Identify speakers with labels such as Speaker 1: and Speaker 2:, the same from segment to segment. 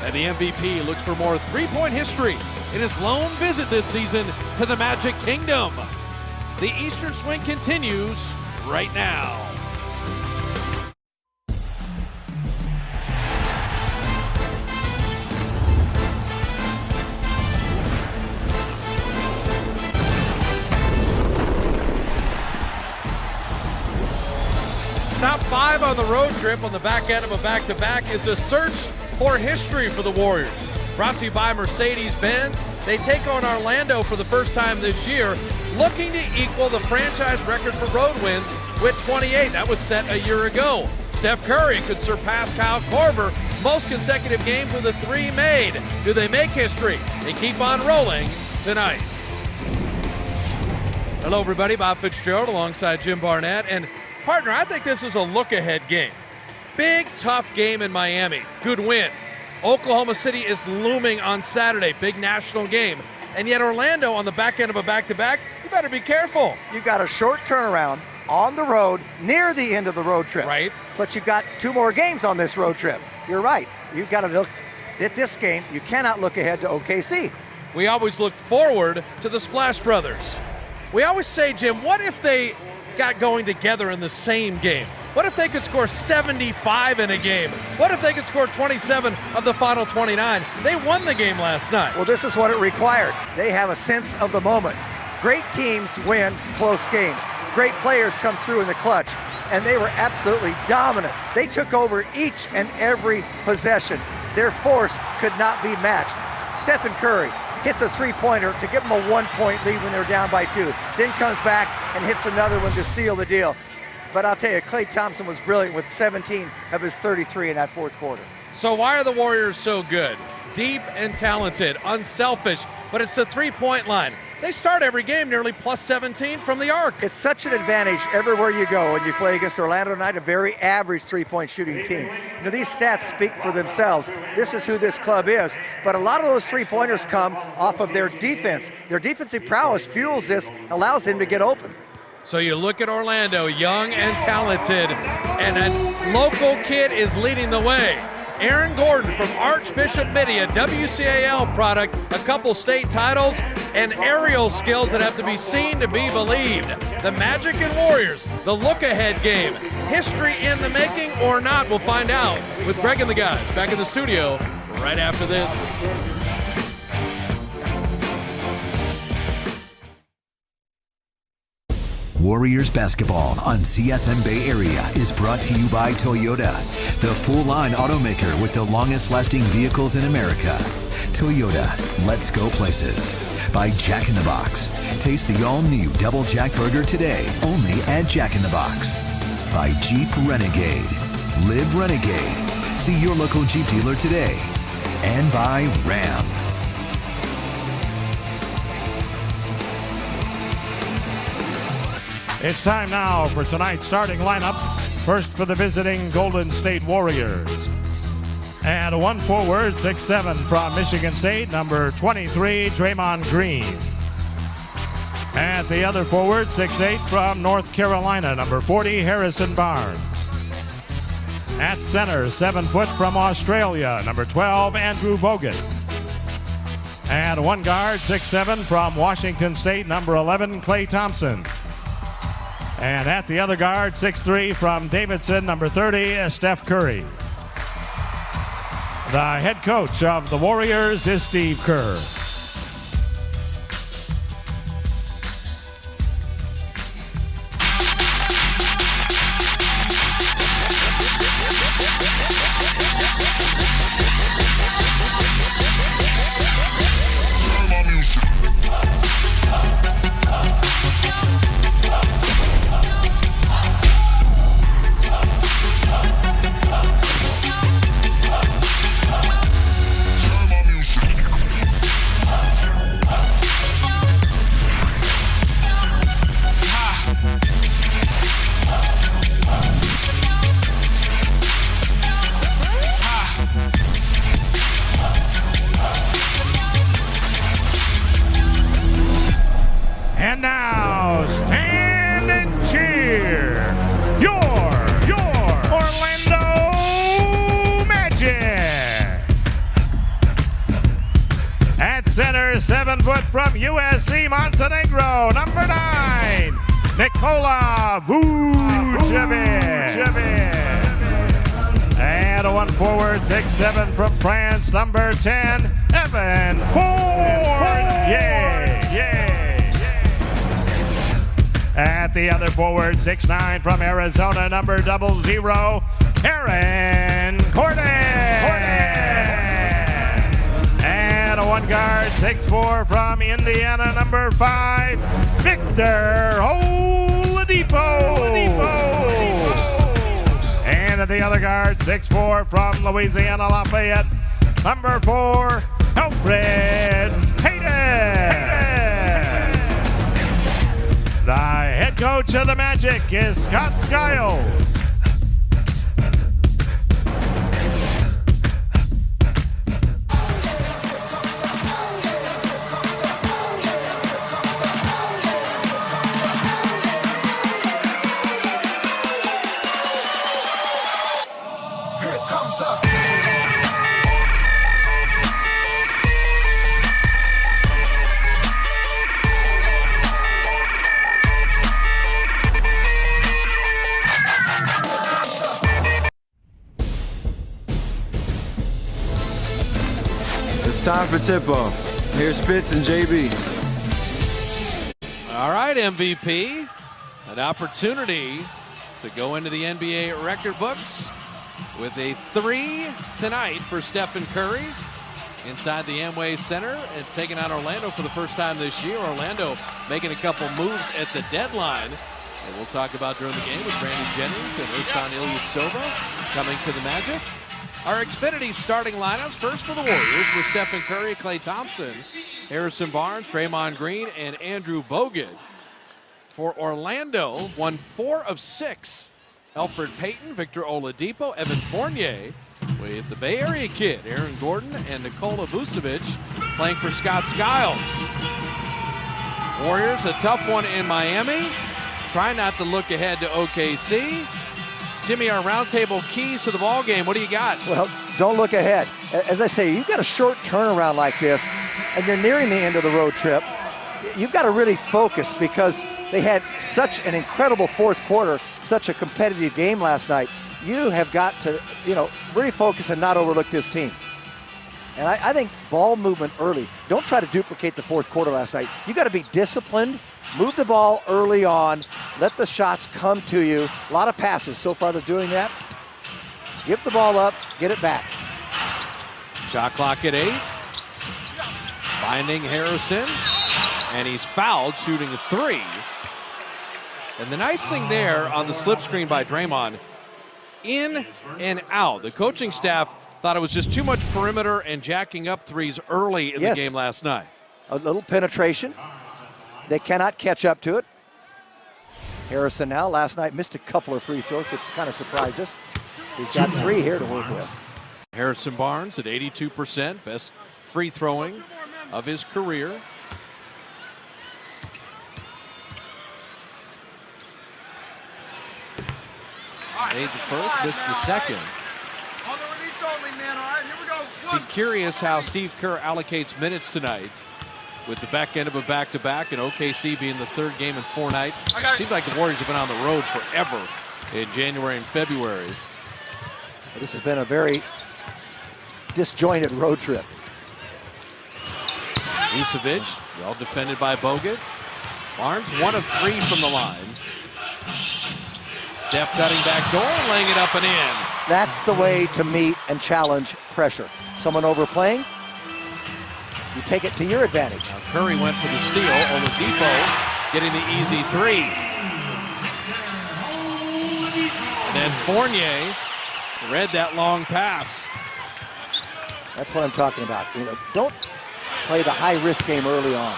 Speaker 1: And the MVP looks for more three-point history in his lone visit this season to the Magic Kingdom. The Eastern Swing continues right now.
Speaker 2: Top 5 on the road trip on the back end of a back-to-back is a search for history for the Warriors. Brought to you by Mercedes-Benz. They take on Orlando for the first time this year, looking to equal the franchise record for road wins with 28. That was set a year ago. Steph Curry could surpass Kyle Korver, most consecutive games with a 3 made. Do they make history? They keep on rolling tonight. Hello, everybody. Bob Fitzgerald alongside Jim Barnett. And partner, I think this is a look-ahead game. Big, tough game in Miami. Good win. Oklahoma City is looming on Saturday. Big national game. And yet Orlando on the back end of a back-to-back, you better be careful.
Speaker 3: You've got a short turnaround on the road near the end of the road trip.
Speaker 2: Right.
Speaker 3: But you've got 2 more games on this road trip. You're right. You've got to look at this game. You cannot look ahead to OKC.
Speaker 2: We always look forward to the Splash Brothers. We always say, Jim, what if they got going together in the same game? What if they could score 75 in a game? What if they could score 27 of the final 29? They won the game last night.
Speaker 3: Well, this is what it required. They have a sense of the moment. Great teams win close games. Great players come through in the clutch, and they were absolutely dominant. They took over each and every possession. Their force could not be matched. Stephen Curry hits a 3-pointer to give them a 1-point lead when they're down by 2. Then comes back and hits another one to seal the deal. But I'll tell you, Klay Thompson was brilliant with 17 of his 33 in that fourth quarter.
Speaker 2: So why are the Warriors so good? Deep and talented, unselfish, but it's the 3-point line. They start every game nearly plus 17 from the arc.
Speaker 3: It's such an advantage everywhere you go when you play against Orlando tonight, a very average 3-point shooting team. You know, these stats speak for themselves. This is who this club is. But a lot of those 3-pointers come off of their defense. Their defensive prowess fuels this, allows them to get open.
Speaker 2: So you look at Orlando, young and talented, and a local kid is leading the way. Aaron Gordon from Archbishop Mitty, a WCAL product, a couple state titles, and aerial skills that have to be seen to be believed. The Magic and Warriors, the look-ahead game. History in the making or not, we'll find out with Greg and the guys back in the studio right after this.
Speaker 4: Warriors basketball on CSN Bay Area is brought to you by Toyota, the full-line automaker with the longest-lasting vehicles in America. Toyota, let's go places. By Jack in the Box. Taste the all-new Double Jack Burger today, only at Jack in the Box. By Jeep Renegade. Live Renegade. See your local Jeep dealer today. And by Ram.
Speaker 5: It's time now for tonight's starting lineups. First for the visiting Golden State Warriors. And a 1 forward, 6'7" from Michigan State, number 23, Draymond Green. At the other forward, 6'8" from North Carolina, number 40, Harrison Barnes. At center, 7 foot from Australia, number 12, Andrew Bogut. And one guard, 6'7" from Washington State, number 11, Klay Thompson. And at the other guard, 6'3" from Davidson, number 30, Steph Curry. The head coach of the Warriors is Steve Kerr. center, 7 foot from USC Montenegro, number 9, Nikola Vucevic. And a 1 forward, 6'7" from France, number 10, Evan Fournier. At the other forward, 6'9" from Arizona, number 00, Aaron Gordon. And a 1 guard, 6'4" from Indiana, number 5, Victor Oladipo. And at the other guard, 6'4" from Louisiana Lafayette, number 4, Alfred Payton. The head coach of the Magic is Scott Skiles.
Speaker 6: It's time for tip-off. Here's Fitz and JB.
Speaker 1: All right, MVP. An opportunity to go into the NBA record books with a 3 tonight for Stephen Curry inside the Amway Center and taking on Orlando for the first time this year. Orlando making a couple moves at the deadline. And we'll talk about during the game with Brandon Jennings and Ersan Ilyasova coming to the Magic. Our Xfinity starting lineups, first for the Warriors with Stephen Curry, Klay Thompson, Harrison Barnes, Draymond Green, and Andrew Bogut. For Orlando, won 4 of 6. Elfrid Payton, Victor Oladipo, Evan Fournier, with the Bay Area kid, Aaron Gordon, and Nikola Vucevic playing for Scott Skiles. Warriors, a tough one in Miami. Try not to look ahead to OKC. Jimmy, our roundtable keys to the ball game. What do you got?
Speaker 3: Well, don't look ahead. As I say, you've got a short turnaround like this, and you're nearing the end of the road trip. You've got to really focus because they had such an incredible fourth quarter, such a competitive game last night. You have got to, really focus and not overlook this team. And I think ball movement early. Don't try to duplicate the fourth quarter last night. You got to be disciplined. Move the ball early on. Let the shots come to you. A lot of passes. So far they're doing that. Give the ball up. Get it back.
Speaker 1: Shot clock at 8. Finding Harrison. And he's fouled, shooting a 3. And the nice thing there on the slip screen by Draymond, in and out. The coaching staff thought it was just too much perimeter and jacking up threes early in the game last night.
Speaker 3: A little penetration. They cannot catch up to it. Harrison now, last night, missed a couple of free throws, which kind of surprised us. He's got 3 here to work with.
Speaker 1: Harrison Barnes at 82%, best free throwing of his career. Made the first, missed the second.
Speaker 7: On the release only, man. All right, here we go.
Speaker 1: Be curious how Steve Kerr allocates minutes tonight with the back end of a back-to-back and OKC being the 3rd game in 4 nights. Seems like the Warriors have been on the road forever in January and February.
Speaker 3: This has been a very disjointed road trip.
Speaker 1: Vucevic, well defended by Bogut. Barnes, 1 of 3 from the line. Steph cutting back door, laying it up and in.
Speaker 3: That's the way to meet and challenge pressure. Someone overplaying, you take it to your advantage.
Speaker 1: Now Curry went for the steal. Oladipo getting the easy 3. And then Fournier read that long pass.
Speaker 3: That's what I'm talking about. Don't play the high-risk game early on.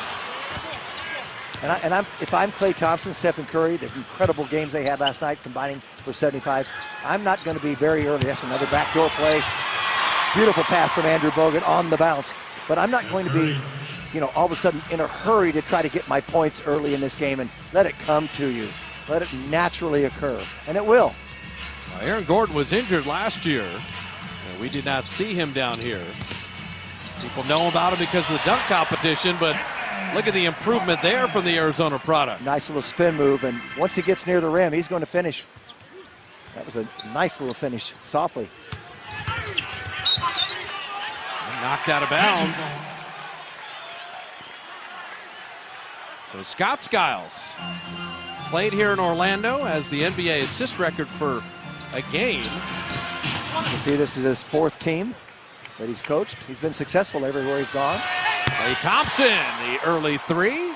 Speaker 3: And if I'm Klay Thompson, Stephen Curry, the incredible games they had last night combining for 75, I'm not going to be very early. That's another backdoor play. Beautiful pass from Andrew Bogut on the bounce. But I'm not going to be, all of a sudden in a hurry to try to get my points early in this game and let it come to you. Let it naturally occur. And it will.
Speaker 1: Well, Aaron Gordon was injured last year. And we did not see him down here. People know about him because of the dunk competition, but look at the improvement there from the Arizona product.
Speaker 3: Nice little spin move, and once he gets near the rim, he's going to finish. That was a nice little finish, softly.
Speaker 1: Knocked out of bounds. So Scott Skiles played here in Orlando as the NBA assist record for a game.
Speaker 3: You see, this is his 4th team that he's coached. He's been successful everywhere he's gone.
Speaker 1: Klay Thompson, the early 3.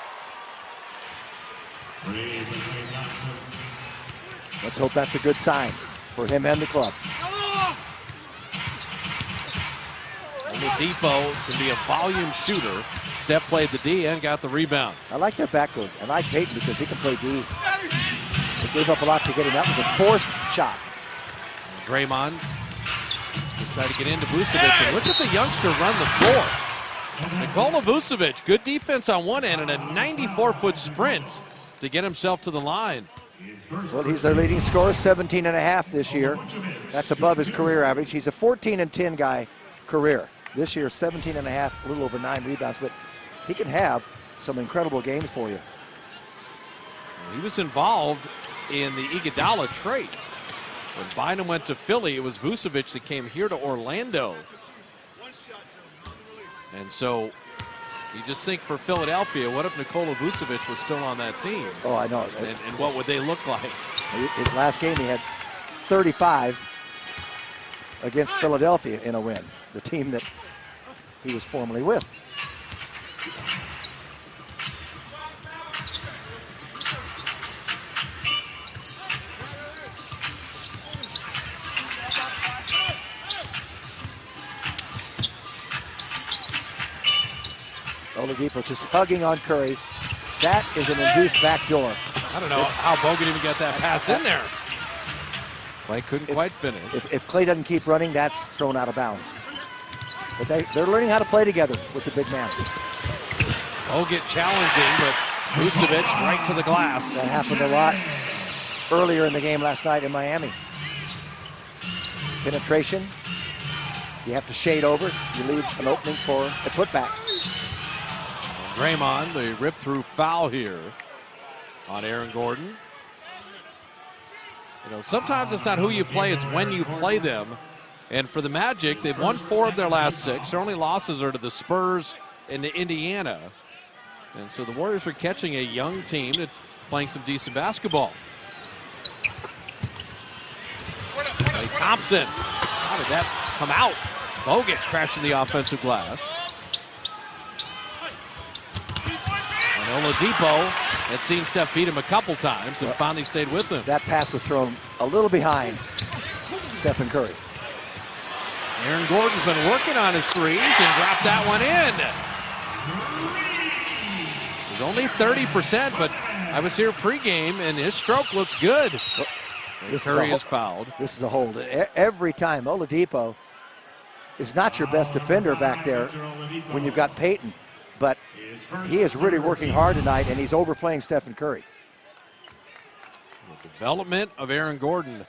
Speaker 3: Let's hope that's a good sign for him and the club.
Speaker 1: Oladipo can be a volume shooter. Steph played the D and got the rebound.
Speaker 3: I like their backcourt. I like Peyton because he can play D. They gave up a lot to get him. That was a forced shot.
Speaker 1: Draymond just tried to get into Vucevic, and look at the youngster run the floor. Nikola Vucevic, good defense on one end and a 94-foot sprint to get himself to the line.
Speaker 3: Well, he's their leading scorer, 17.5 this year. That's above his career average. He's a 14-10 guy career. This year, 17.5, a little over 9 rebounds, but he can have some incredible games for you.
Speaker 1: He was involved in the Iguodala trade. When Bynum went to Philly, it was Vucevic that came here to Orlando. And so you just think for Philadelphia, what if Nikola Vucevic was still on that team?
Speaker 3: Oh, I know.
Speaker 1: And what would they look like?
Speaker 3: His last game, he had 35 against Philadelphia in a win, the team that he was formerly with. Oladipo's just hugging on Curry. That is an induced backdoor.
Speaker 1: I don't know how Bogut even got that pass in there. Klay couldn't quite finish.
Speaker 3: If Klay doesn't keep running, that's thrown out of bounds. But they're learning how to play together with the big man.
Speaker 1: Bogut challenging, but Vucevic right to the glass.
Speaker 3: That happened a lot earlier in the game last night in Miami. Penetration. You have to shade over. You leave an opening for a putback.
Speaker 1: Draymond, the rip-through foul here on Aaron Gordon. You know, sometimes it's not who you play, it's when you play them. And for the Magic, they've won 4 of their last 6. Their only losses are to the Spurs and to Indiana. And so the Warriors are catching a young team that's playing some decent basketball. Klay Thompson, how did that come out? Bogut crashing the offensive glass. And Oladipo had seen Steph beat him a couple times and finally stayed with him.
Speaker 3: That pass was thrown a little behind Stephen Curry.
Speaker 1: Aaron Gordon's been working on his threes and dropped that one in. He's only 30%, but I was here pregame and his stroke looks good. Curry is fouled.
Speaker 3: This is a hold. Every time Oladipo is not your best defender back there when you've got Peyton, but he is really working hard tonight, and he's overplaying Stephen Curry.
Speaker 1: The development of Aaron Gordon.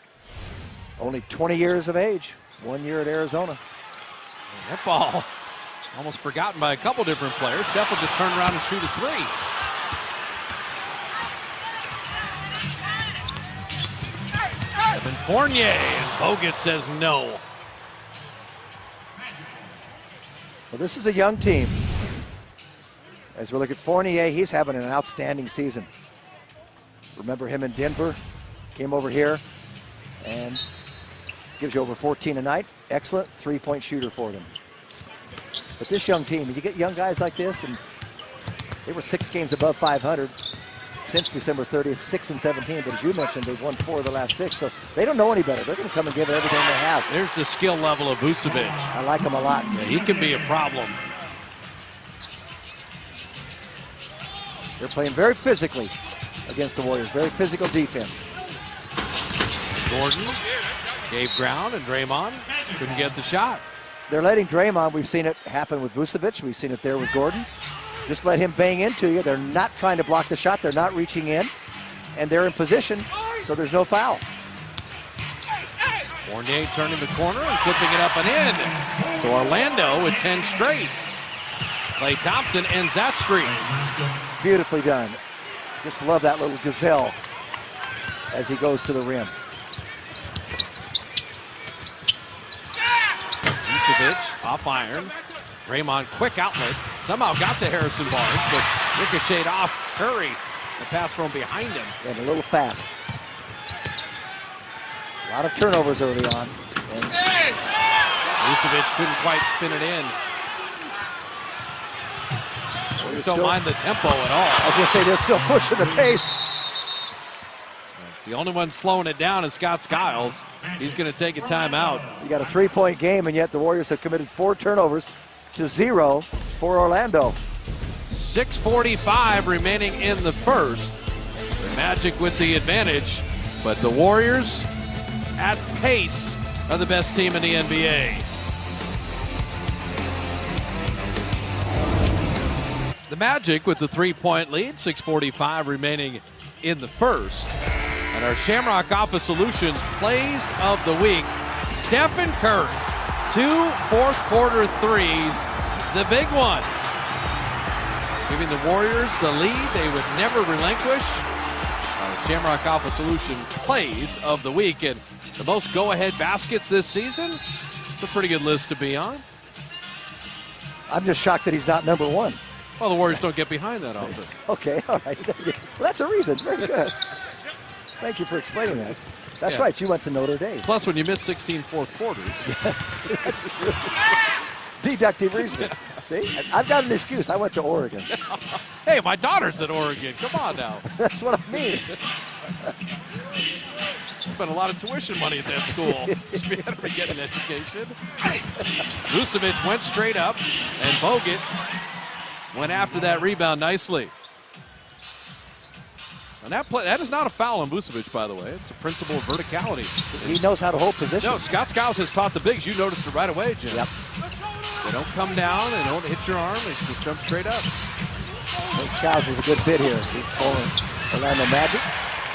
Speaker 3: Only 20 years of age, 1 year at Arizona.
Speaker 1: And that ball almost forgotten by a couple different players. Steph will just turn around and shoot a 3. Evan Fournier, and Bogut says no.
Speaker 3: Well, this is a young team. As we look at Fournier, he's having an outstanding season. Remember him in Denver, came over here and gives you over 14 a night. Excellent three-point shooter for them. But this young team, you get young guys like this, and they were 6 games above 500 since December 30th, 6-17. But as you mentioned, they've won 4 of the last 6, so they don't know any better. They're going to come and give it everything they have.
Speaker 1: There's the skill level of Vucevic.
Speaker 3: I like him a lot.
Speaker 1: Yeah, he can be a problem.
Speaker 3: They're playing very physically against the Warriors. Very physical defense.
Speaker 1: Gordon gave ground, and Draymond couldn't get the shot.
Speaker 3: They're letting Draymond, we've seen it happen with Vucevic. We've seen it there with Gordon. Just let him bang into you. They're not trying to block the shot. They're not reaching in. And they're in position, so there's no foul.
Speaker 1: Fournier turning the corner and flipping it up and in. So Orlando with 10 straight. Klay Thompson ends that streak.
Speaker 3: Beautifully done. Just love that little gazelle as he goes to the rim.
Speaker 1: Vucevic off iron. Draymond quick outlet. Somehow got to Harrison Barnes, but ricocheted off Curry. The pass from behind him.
Speaker 3: And a little fast. A lot of turnovers early on. And
Speaker 1: Vucevic couldn't quite spin it in. Warriors don't mind the tempo at all.
Speaker 3: I was going to say, they're still pushing the pace.
Speaker 1: The only one slowing it down is Scott Skiles. He's going to take a timeout.
Speaker 3: You got a 3-point game, and yet the Warriors have committed 4 turnovers to 0 for Orlando.
Speaker 1: 6:45 remaining in the first. The Magic with the advantage, but the Warriors at pace are the best team in the NBA. The Magic with the 3-point lead, 6:45 remaining in the first. And our Shamrock Office Solutions plays of the week, Stephen Curry. 2 fourth-quarter threes, the big one. Giving the Warriors the lead they would never relinquish. Our Shamrock Office Solutions plays of the week. And the most go-ahead baskets this season, it's a pretty good list to be on.
Speaker 3: I'm just shocked that he's not number 1.
Speaker 1: Well, the Warriors don't get behind that often.
Speaker 3: Okay, all right. Well, that's a reason. Very good. Thank you for explaining that. That's
Speaker 1: Yeah.
Speaker 3: right, you went to Notre Dame.
Speaker 1: Plus, when you miss 16 fourth quarters.
Speaker 3: That's true. Deductive reasoning. See, I've got an excuse. I went to Oregon.
Speaker 1: Hey, my daughter's at Oregon. Come on now.
Speaker 3: That's what I mean.
Speaker 1: Spent a lot of tuition money at that school. Should be able to get an education. Vucevic went straight up, and Bogut went after that rebound nicely. And that is not a foul on Vucevic, by the way. It's the principle of verticality.
Speaker 3: He knows how to hold position.
Speaker 1: No, Scott Skiles has taught the bigs. You noticed it right away, Jim.
Speaker 3: Yep.
Speaker 1: They don't come down. They don't hit your arm. They just jump straight up.
Speaker 3: I think Skiles is a good fit here. Orlando Magic.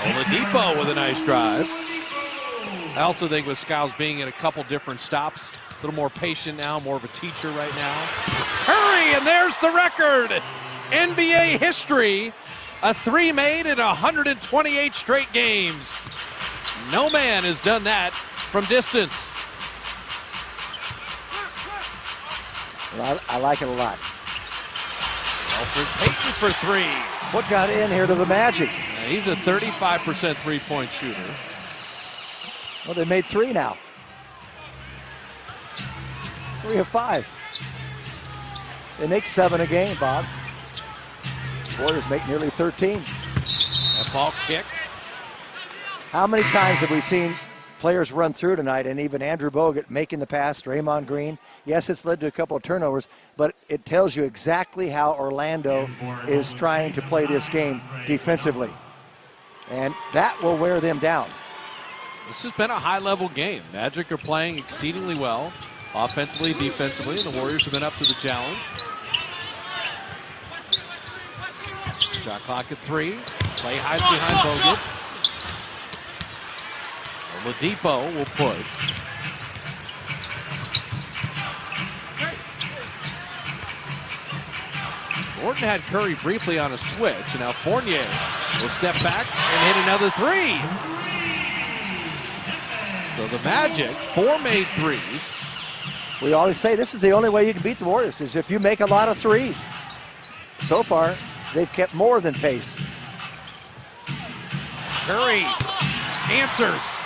Speaker 1: Oladipo with a nice drive. I also think with Skiles being in a couple different stops, a little more patient now, more of a teacher right now. Curry, and there's the record. NBA history, a 3 made in 128 straight games. No man has done that from distance.
Speaker 3: Well, I like it a lot.
Speaker 1: Alfred Payton for 3.
Speaker 3: What got in here to the Magic?
Speaker 1: He's a 35% three-point shooter.
Speaker 3: Well, they made 3 now. 3 of 5. They make 7 a game, Bob. Warriors make nearly 13.
Speaker 1: That ball kicked.
Speaker 3: How many times have we seen players run through tonight, and even Andrew Bogut making the pass, Draymond Green? Yes, it's led to a couple of turnovers, but it tells you exactly how Orlando is trying to play this game defensively. And that will wear them down.
Speaker 1: This has been a high-level game. Magic are playing exceedingly well, offensively, defensively, and the Warriors have been up to the challenge. Shot clock at 3. Klay hides behind Bogut. Oladipo will push. Gordon had Curry briefly on a switch, and now Fournier will step back and hit another 3. So the Magic, 4 made threes.
Speaker 3: We always say this is the only way you can beat the Warriors, is if you make a lot of threes. So far, they've kept more than pace.
Speaker 1: Curry answers.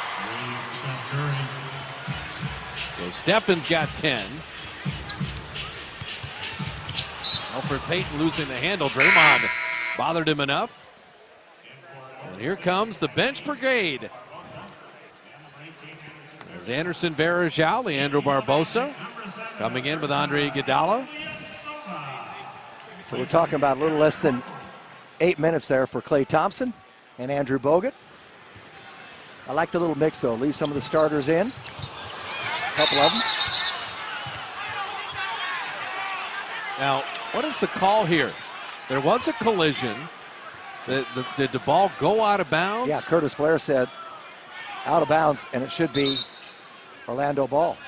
Speaker 1: So Stephen's got 10. Alfred Payton losing the handle. Draymond bothered him enough. And here comes the bench brigade. As Anderson Varejao, Leandro Barbosa coming in with Andre Iguodala.
Speaker 3: So we're talking about a little less than 8 minutes there for Klay Thompson and Andrew Bogut. I like the little mix, though. Leave some of the starters in. A couple of them.
Speaker 1: Now, what is the call here? There was a collision. Did the ball go out of bounds?
Speaker 3: Yeah, Curtis Blair said out of bounds, and it should be Orlando ball.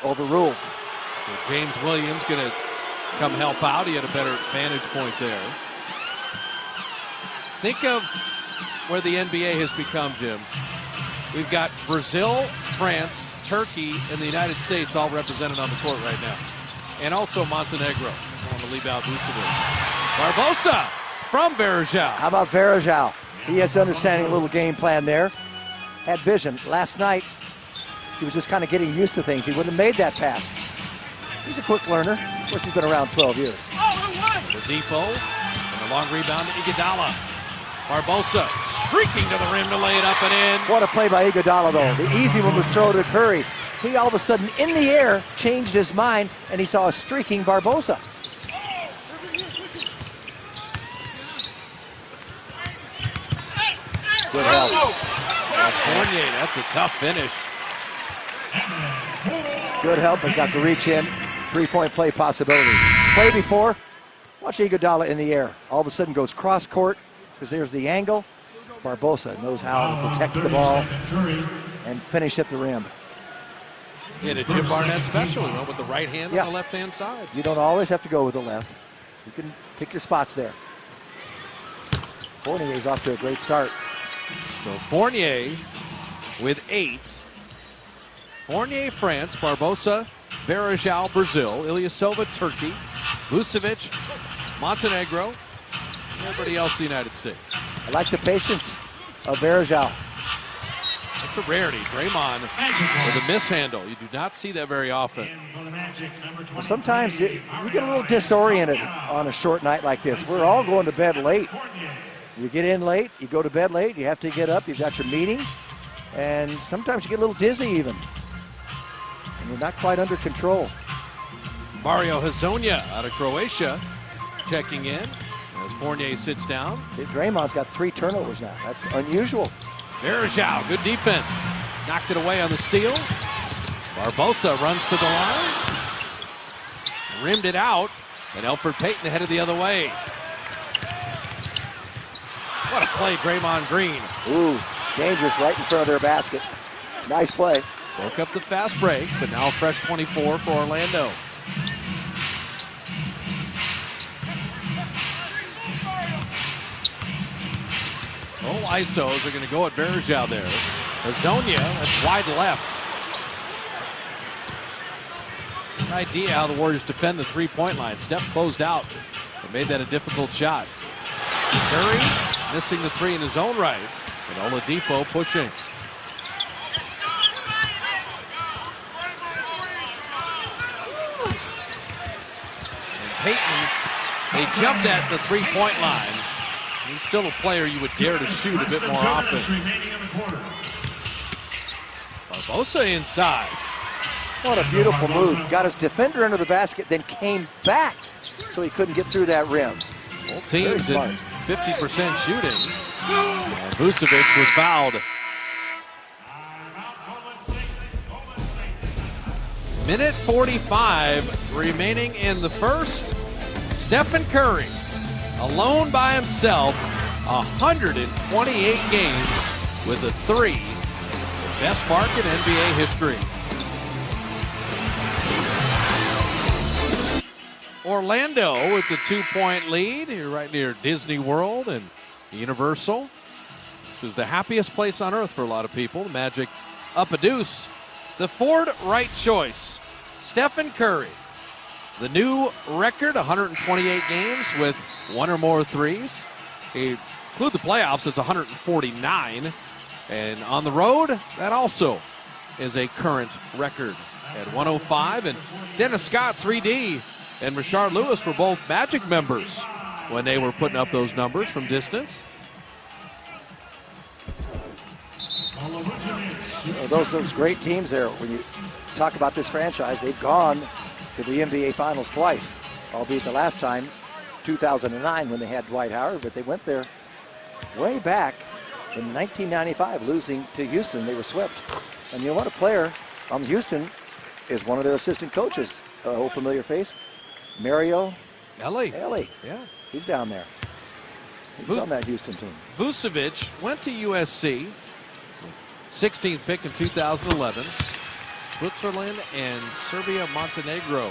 Speaker 3: Overruled.
Speaker 1: So James Williams going to come help out. He had a better vantage point there. Think of where the NBA has become, Jim. We've got Brazil, France, Turkey, and the United States all represented on the court right now. And also Montenegro on the leave out Vucevic. Barbosa from Varejao.
Speaker 3: How about Varejao? He has understanding a little game plan there. Had vision. Last night, he was just kind of getting used to things. He wouldn't have made that pass. He's a quick learner. Of course, he's been around 12 years.
Speaker 1: Oladipo, and a long rebound to Iguodala. Barbosa streaking to the rim to lay it up and in.
Speaker 3: What a play by Iguodala, though. The easy one was throw to Curry. He all of a sudden, in the air, changed his mind, and he saw a streaking Barbosa. Good help.
Speaker 1: Fournier, that's a tough finish.
Speaker 3: Good help, but got to reach in. Three-point play possibility. Play before. Watch Iguodala in the air. All of a sudden goes cross-court, because there's the angle. Barbosa knows how to protect the ball and finish at the rim.
Speaker 1: He had a Jim Barnett special. He went with the right hand on the left-hand side.
Speaker 3: You don't always have to go with the left. You can pick your spots there. Fournier's off to a great start.
Speaker 1: So Fournier with 8. Fournier, France. Barbosa, Varejao, Brazil. Ilyasova, Turkey. Vucevic, Montenegro. Everybody else, the United States.
Speaker 3: I like the patience of Varejao.
Speaker 1: That's a rarity. Draymond with a mishandle. You do not see that very often.
Speaker 3: Sometimes you get a little disoriented on a short night like this. We're all going to bed late. You get in late, you go to bed late, you have to get up, you've got your meeting, and sometimes you get a little dizzy even. And you're not quite under control.
Speaker 1: Mario Hezonja out of Croatia checking in as Fournier sits down.
Speaker 3: Draymond's got 3 turnovers now. That's unusual.
Speaker 1: Varejao, good defense. Knocked it away on the steal. Barbosa runs to the line. Rimmed it out. And Elfrid Payton headed the other way. What a play, Draymond Green.
Speaker 3: Ooh, dangerous right in front of their basket. Nice play.
Speaker 1: Broke up the fast break, but now fresh 24 for Orlando. Oh, ISOs are going to go at Varejao there. Hezonja, that's wide left. An idea how the Warriors defend the three-point line. Steph closed out and made that a difficult shot. Curry missing the 3 in his own right. And Oladipo pushing. And Payton, they jumped at the three-point line. He's still a player you would dare to shoot a bit more often. Barbosa inside.
Speaker 3: What a beautiful move. Got his defender under the basket, then came back so he couldn't get through that rim.
Speaker 1: Both teams at 50% shooting. And Vucevic was fouled. Minute 45 remaining in the first. Stephen Curry, alone by himself, 128 games with a 3. The best mark in NBA history. Orlando with the 2-point lead. You're right near Disney World and Universal. This is the happiest place on earth for a lot of people. The Magic up a deuce. The Ford right choice, Stephen Curry. The new record, 128 games with 1 or more threes. They include the playoffs, it's 149. And on the road, that also is a current record at 105. And Dennis Scott, 3D, and Rashard Lewis were both Magic members when they were putting up those numbers from distance.
Speaker 3: Those great teams there. When you talk about this franchise, they've gone to the NBA Finals twice, albeit the last time, 2009, when they had Dwight Howard, but they went there way back in 1995, losing to Houston. They were swept. And you know what? A player on Houston is one of their assistant coaches, a old familiar face, Mario
Speaker 1: Ellie.
Speaker 3: Yeah, he's down there. He's on that Houston team.
Speaker 1: Vucevic went to USC, 16th pick in 2011. Switzerland and Serbia, Montenegro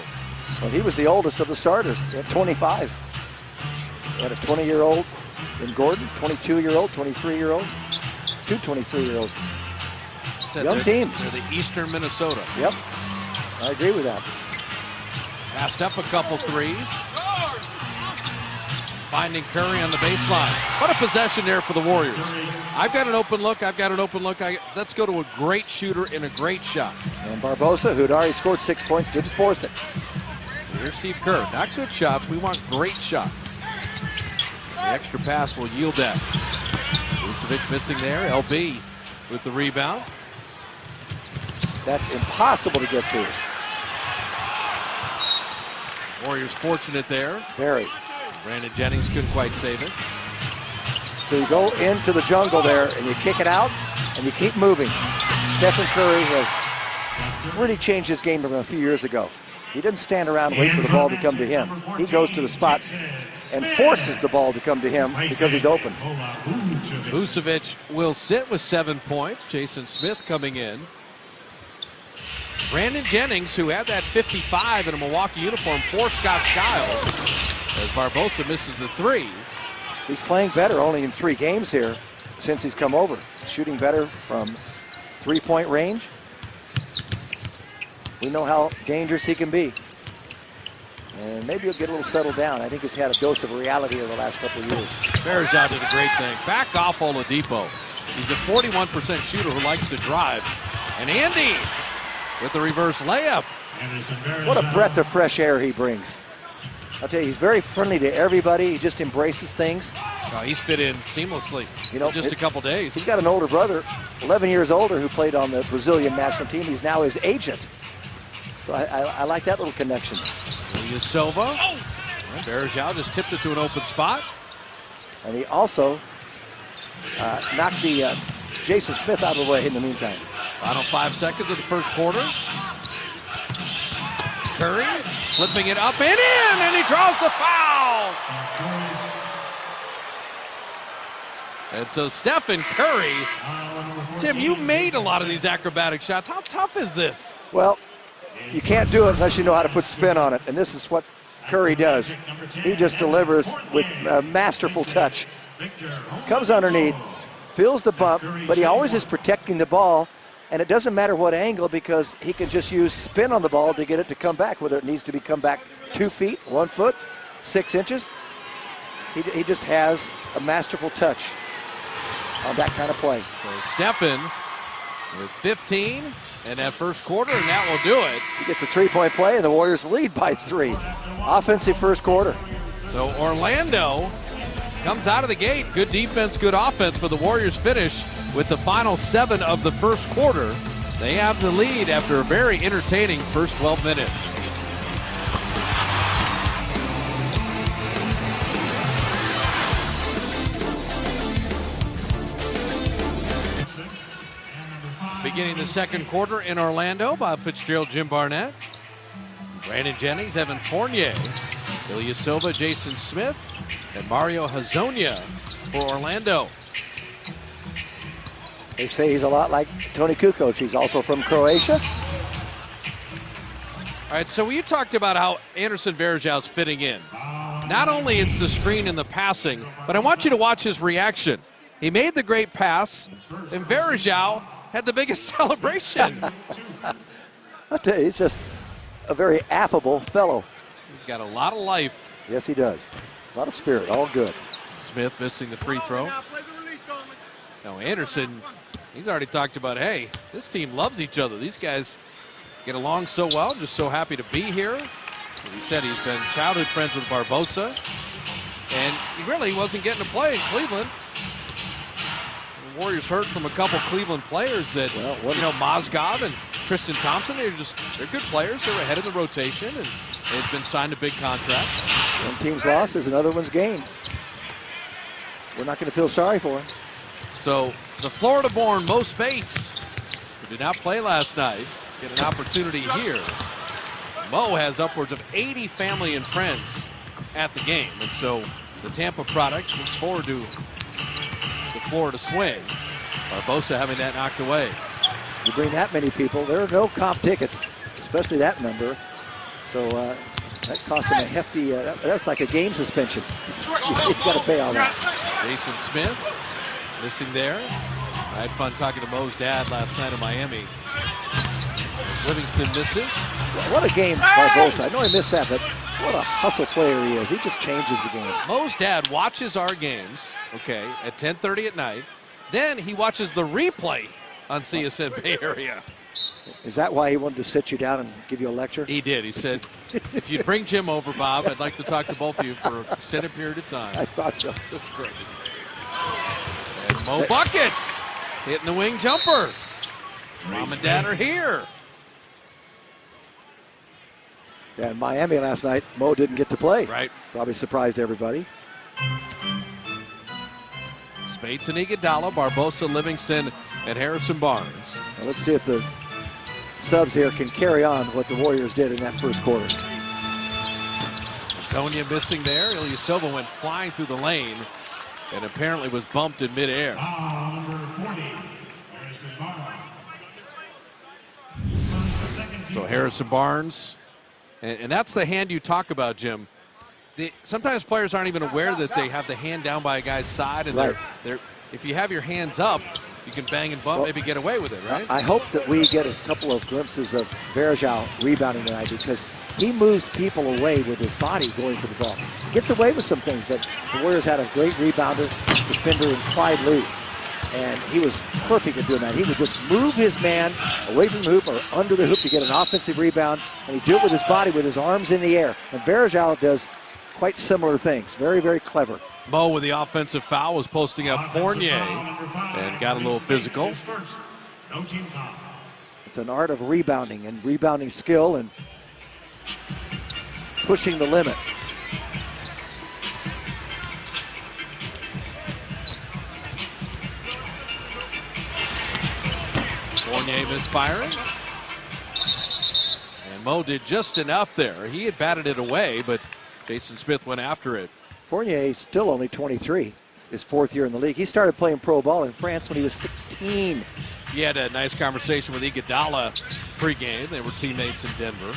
Speaker 3: Well, he was the oldest of the starters at 25. He had a 20-year-old in Gordon, 22-year-old, 23-year-old, two 23-year-olds. Young team.
Speaker 1: They're the Eastern Minnesota.
Speaker 3: Yep, I agree with that.
Speaker 1: Passed up a couple threes. Finding Curry on the baseline. What a possession there for the Warriors. I've got an open look. Let's go to a great shooter and a great shot.
Speaker 3: And Barbosa, who had already scored 6 points, didn't force it.
Speaker 1: Here's Steve Kerr. Not good shots. We want great shots. The extra pass will yield that. Vucevic missing there. LB with the rebound.
Speaker 3: That's impossible to get through.
Speaker 1: Warriors fortunate there.
Speaker 3: Very.
Speaker 1: Brandon Jennings couldn't quite save it.
Speaker 3: So you go into the jungle there and you kick it out and you keep moving. Stephen Curry has really changed his game from a few years ago. He doesn't stand around and wait for the ball to come to him. He goes to the spot and forces the ball to come to him because he's open.
Speaker 1: Vucevic will sit with 7 points. Jason Smith coming in. Brandon Jennings, who had that 55 in a Milwaukee uniform for Scott Skiles, as Barbosa misses the three.
Speaker 3: He's playing better only in 3 games here since he's come over. Shooting better from 3-point range. We know how dangerous he can be. And maybe he'll get a little settled down. I think he's had a dose of reality over the last couple of years.
Speaker 1: Bergeron did a great thing. Back off Oladipo. He's a 41% shooter who likes to drive. And Andy with the reverse layup.
Speaker 3: What a breath of fresh air he brings. I'll tell you, he's very friendly to everybody. He just embraces things.
Speaker 1: Oh, he's fit in seamlessly in just a couple days.
Speaker 3: He's got an older brother, 11 years older, who played on the Brazilian national team. He's now his agent. So I like that little connection.
Speaker 1: Silva. Bergeron just tipped it to an open spot.
Speaker 3: And he also knocked the Jason Smith out of the way in the meantime.
Speaker 1: Final 5 seconds of the first quarter. Curry flipping it up and in, and he draws the foul. And so Stephen Curry, Tim, you made a lot of these acrobatic shots. How tough is this?
Speaker 3: Well, you can't do it unless you know how to put spin on it, and this is what Curry does. He just delivers with a masterful touch. Comes underneath, feels the bump, but he always is protecting the ball, and it doesn't matter what angle because he can just use spin on the ball to get it to come back, whether it needs to be come back 2 feet, 1 foot, 6 inches. He just has a masterful touch on that kind of play.
Speaker 1: So Stephen with 15 in that first quarter, and that will do it.
Speaker 3: He gets a 3-point play, and the Warriors lead by 3. Offensive first quarter.
Speaker 1: So Orlando comes out of the gate. Good defense, good offense, but the Warriors finish with the final 7 of the first quarter. They have the lead after a very entertaining first 12 minutes. Beginning the second quarter in Orlando, Bob Fitzgerald, Jim Barnett, Brandon Jennings, Evan Fournier, Ilya Silva, Jason Smith, and Mario Hezonja for Orlando.
Speaker 3: They say he's a lot like Toni Kukoc. He's also from Croatia.
Speaker 1: All right, so you talked about how Anderson Varejão's fitting in. Not only it's the screen and the passing, but I want you to watch his reaction. He made the great pass, and Varejão had the biggest celebration.
Speaker 3: I'll tell you, he's just a very affable fellow.
Speaker 1: He's got a lot of life.
Speaker 3: Yes, he does. A lot of spirit, all good.
Speaker 1: Smith missing the free throw. Now Anderson, he's already talked about, hey, this team loves each other. These guys get along so well. Just so happy to be here. He said he's been childhood friends with Barbosa, and he really wasn't getting to play in Cleveland. The Warriors heard from a couple Cleveland players that, Mozgov and Tristan Thompson, they're good players. They're ahead of the rotation, and they've been signed to big contracts.
Speaker 3: One team's loss is another one's gain. We're not going to feel sorry for him.
Speaker 1: So the Florida-born Mo Spates, who did not play last night, get an opportunity here. Mo has upwards of 80 family and friends at the game, and so the Tampa product looks forward to the Florida swing. Barbosa having that knocked away.
Speaker 3: You bring that many people, there are no comp tickets, especially that number. So That cost him a hefty, that's like a game suspension. You've got to pay all that.
Speaker 1: Jason Smith missing there. I had fun talking to Mo's dad last night in Miami. Livingston misses.
Speaker 3: What a game, Barbosa. I know he missed that, but what a hustle player he is. He just changes the game.
Speaker 1: Mo's dad watches our games, okay, at 10:30 at night. Then he watches the replay on CSN Bay Area.
Speaker 3: Is that why he wanted to sit you down and give you a lecture?
Speaker 1: He did. He said, if you'd bring Jim over, Bob, I'd like to talk to both of you for an extended period of time.
Speaker 3: I thought so.
Speaker 1: That's great. And Mo buckets, hitting the wing jumper. Mom and Dad are here.
Speaker 3: Yeah, in Miami last night, Mo didn't get to play.
Speaker 1: Right.
Speaker 3: Probably surprised everybody.
Speaker 1: Spates and Iguodala, Barbosa, Livingston, and Harrison Barnes.
Speaker 3: Now let's see if the subs here can carry on what the Warriors did in that first quarter.
Speaker 1: Sonia missing there. Ilyasova went flying through the lane and apparently was bumped in midair.
Speaker 5: Number 40, Harrison Barnes.
Speaker 1: So Harrison Barnes, and that's the hand you talk about, Jim. Sometimes players aren't even aware that they have the hand down by a guy's side, and they're if you have your hands up, you can bang and bump, maybe get away with it, right?
Speaker 3: I hope that we get a couple of glimpses of Verjao rebounding tonight, because he moves people away with his body going for the ball. Gets away with some things, but the Warriors had a great rebounder, defender in Clyde Lee, and he was perfect at doing that. He would just move his man away from the hoop or under the hoop to get an offensive rebound, and he'd do it with his body, with his arms in the air. And Verjao does quite similar things. Very, very clever.
Speaker 1: Mo with the offensive foul was posting up Fournier and got a little physical.
Speaker 3: It's an art of rebounding and rebounding skill and pushing the limit.
Speaker 1: Fournier misfiring. And Mo did just enough there. He had batted it away, but Jason Smith went after it.
Speaker 3: Fournier still only 23, his fourth year in the league. He started playing pro ball in France when he was 16.
Speaker 1: He had a nice conversation with Iguodala pregame. They were teammates in Denver.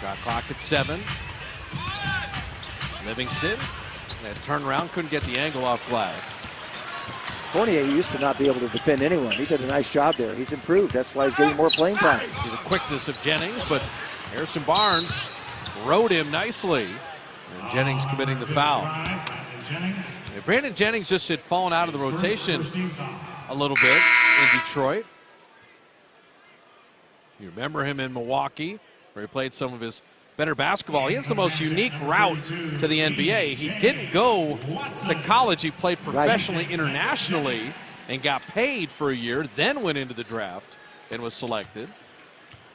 Speaker 1: Shot clock at 7. Livingston, that turnaround, couldn't get the angle off glass.
Speaker 3: Fournier used to not be able to defend anyone. He did a nice job there. He's improved. That's why he's getting more playing time.
Speaker 1: See the quickness of Jennings, but Harrison Barnes rode him nicely. And Jennings committing the foul. And Brandon Jennings just had fallen out of the rotation a little bit in Detroit. You remember him in Milwaukee, where he played some of his better basketball. He has the most unique route to the NBA. He didn't go to college. He played professionally, internationally, and got paid for a year, then went into the draft and was selected.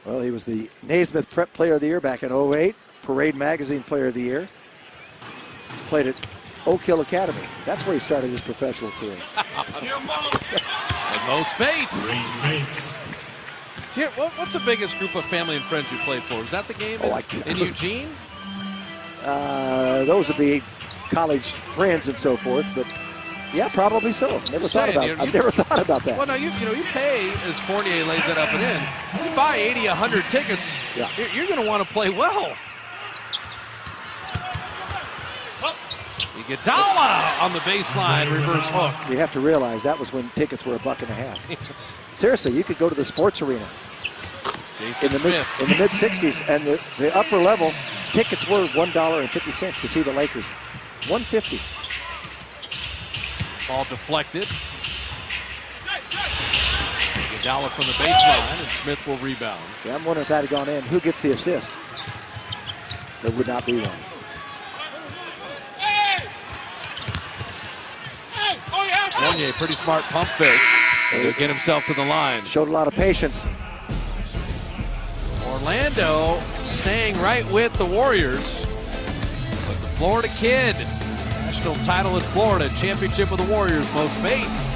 Speaker 3: Well, he was the Naismith Prep Player of the Year back in 08, Parade Magazine Player of the Year. Played at Oak Hill Academy. That's where he started his professional career.
Speaker 1: And Mo Spates. Jim, what's the biggest group of family and friends you played for? Was that the game in Eugene?
Speaker 3: Those would be college friends and so forth, but yeah, probably so. I've never thought about that.
Speaker 1: Well, no, you pay, as Fournier lays it up and in. You buy 80, 100 tickets, you're going to want to play well. Iguodala on the baseline, reverse hook.
Speaker 3: You have to realize that was when tickets were $1.50. Seriously, you could go to the sports arena in the mid-60s, and the upper level tickets were $1.50 to see the Lakers. $1.50.
Speaker 1: Ball deflected. Iguodala from the baseline, and Smith will rebound.
Speaker 3: Yeah, I'm wondering if that had gone in. Who gets the assist? There would not be one.
Speaker 1: Fournier, pretty smart pump fake. He'll get himself to the line.
Speaker 3: Showed a lot of patience.
Speaker 1: Orlando staying right with the Warriors. But the Florida kid, national title in Florida, championship of the Warriors, Mo Spates.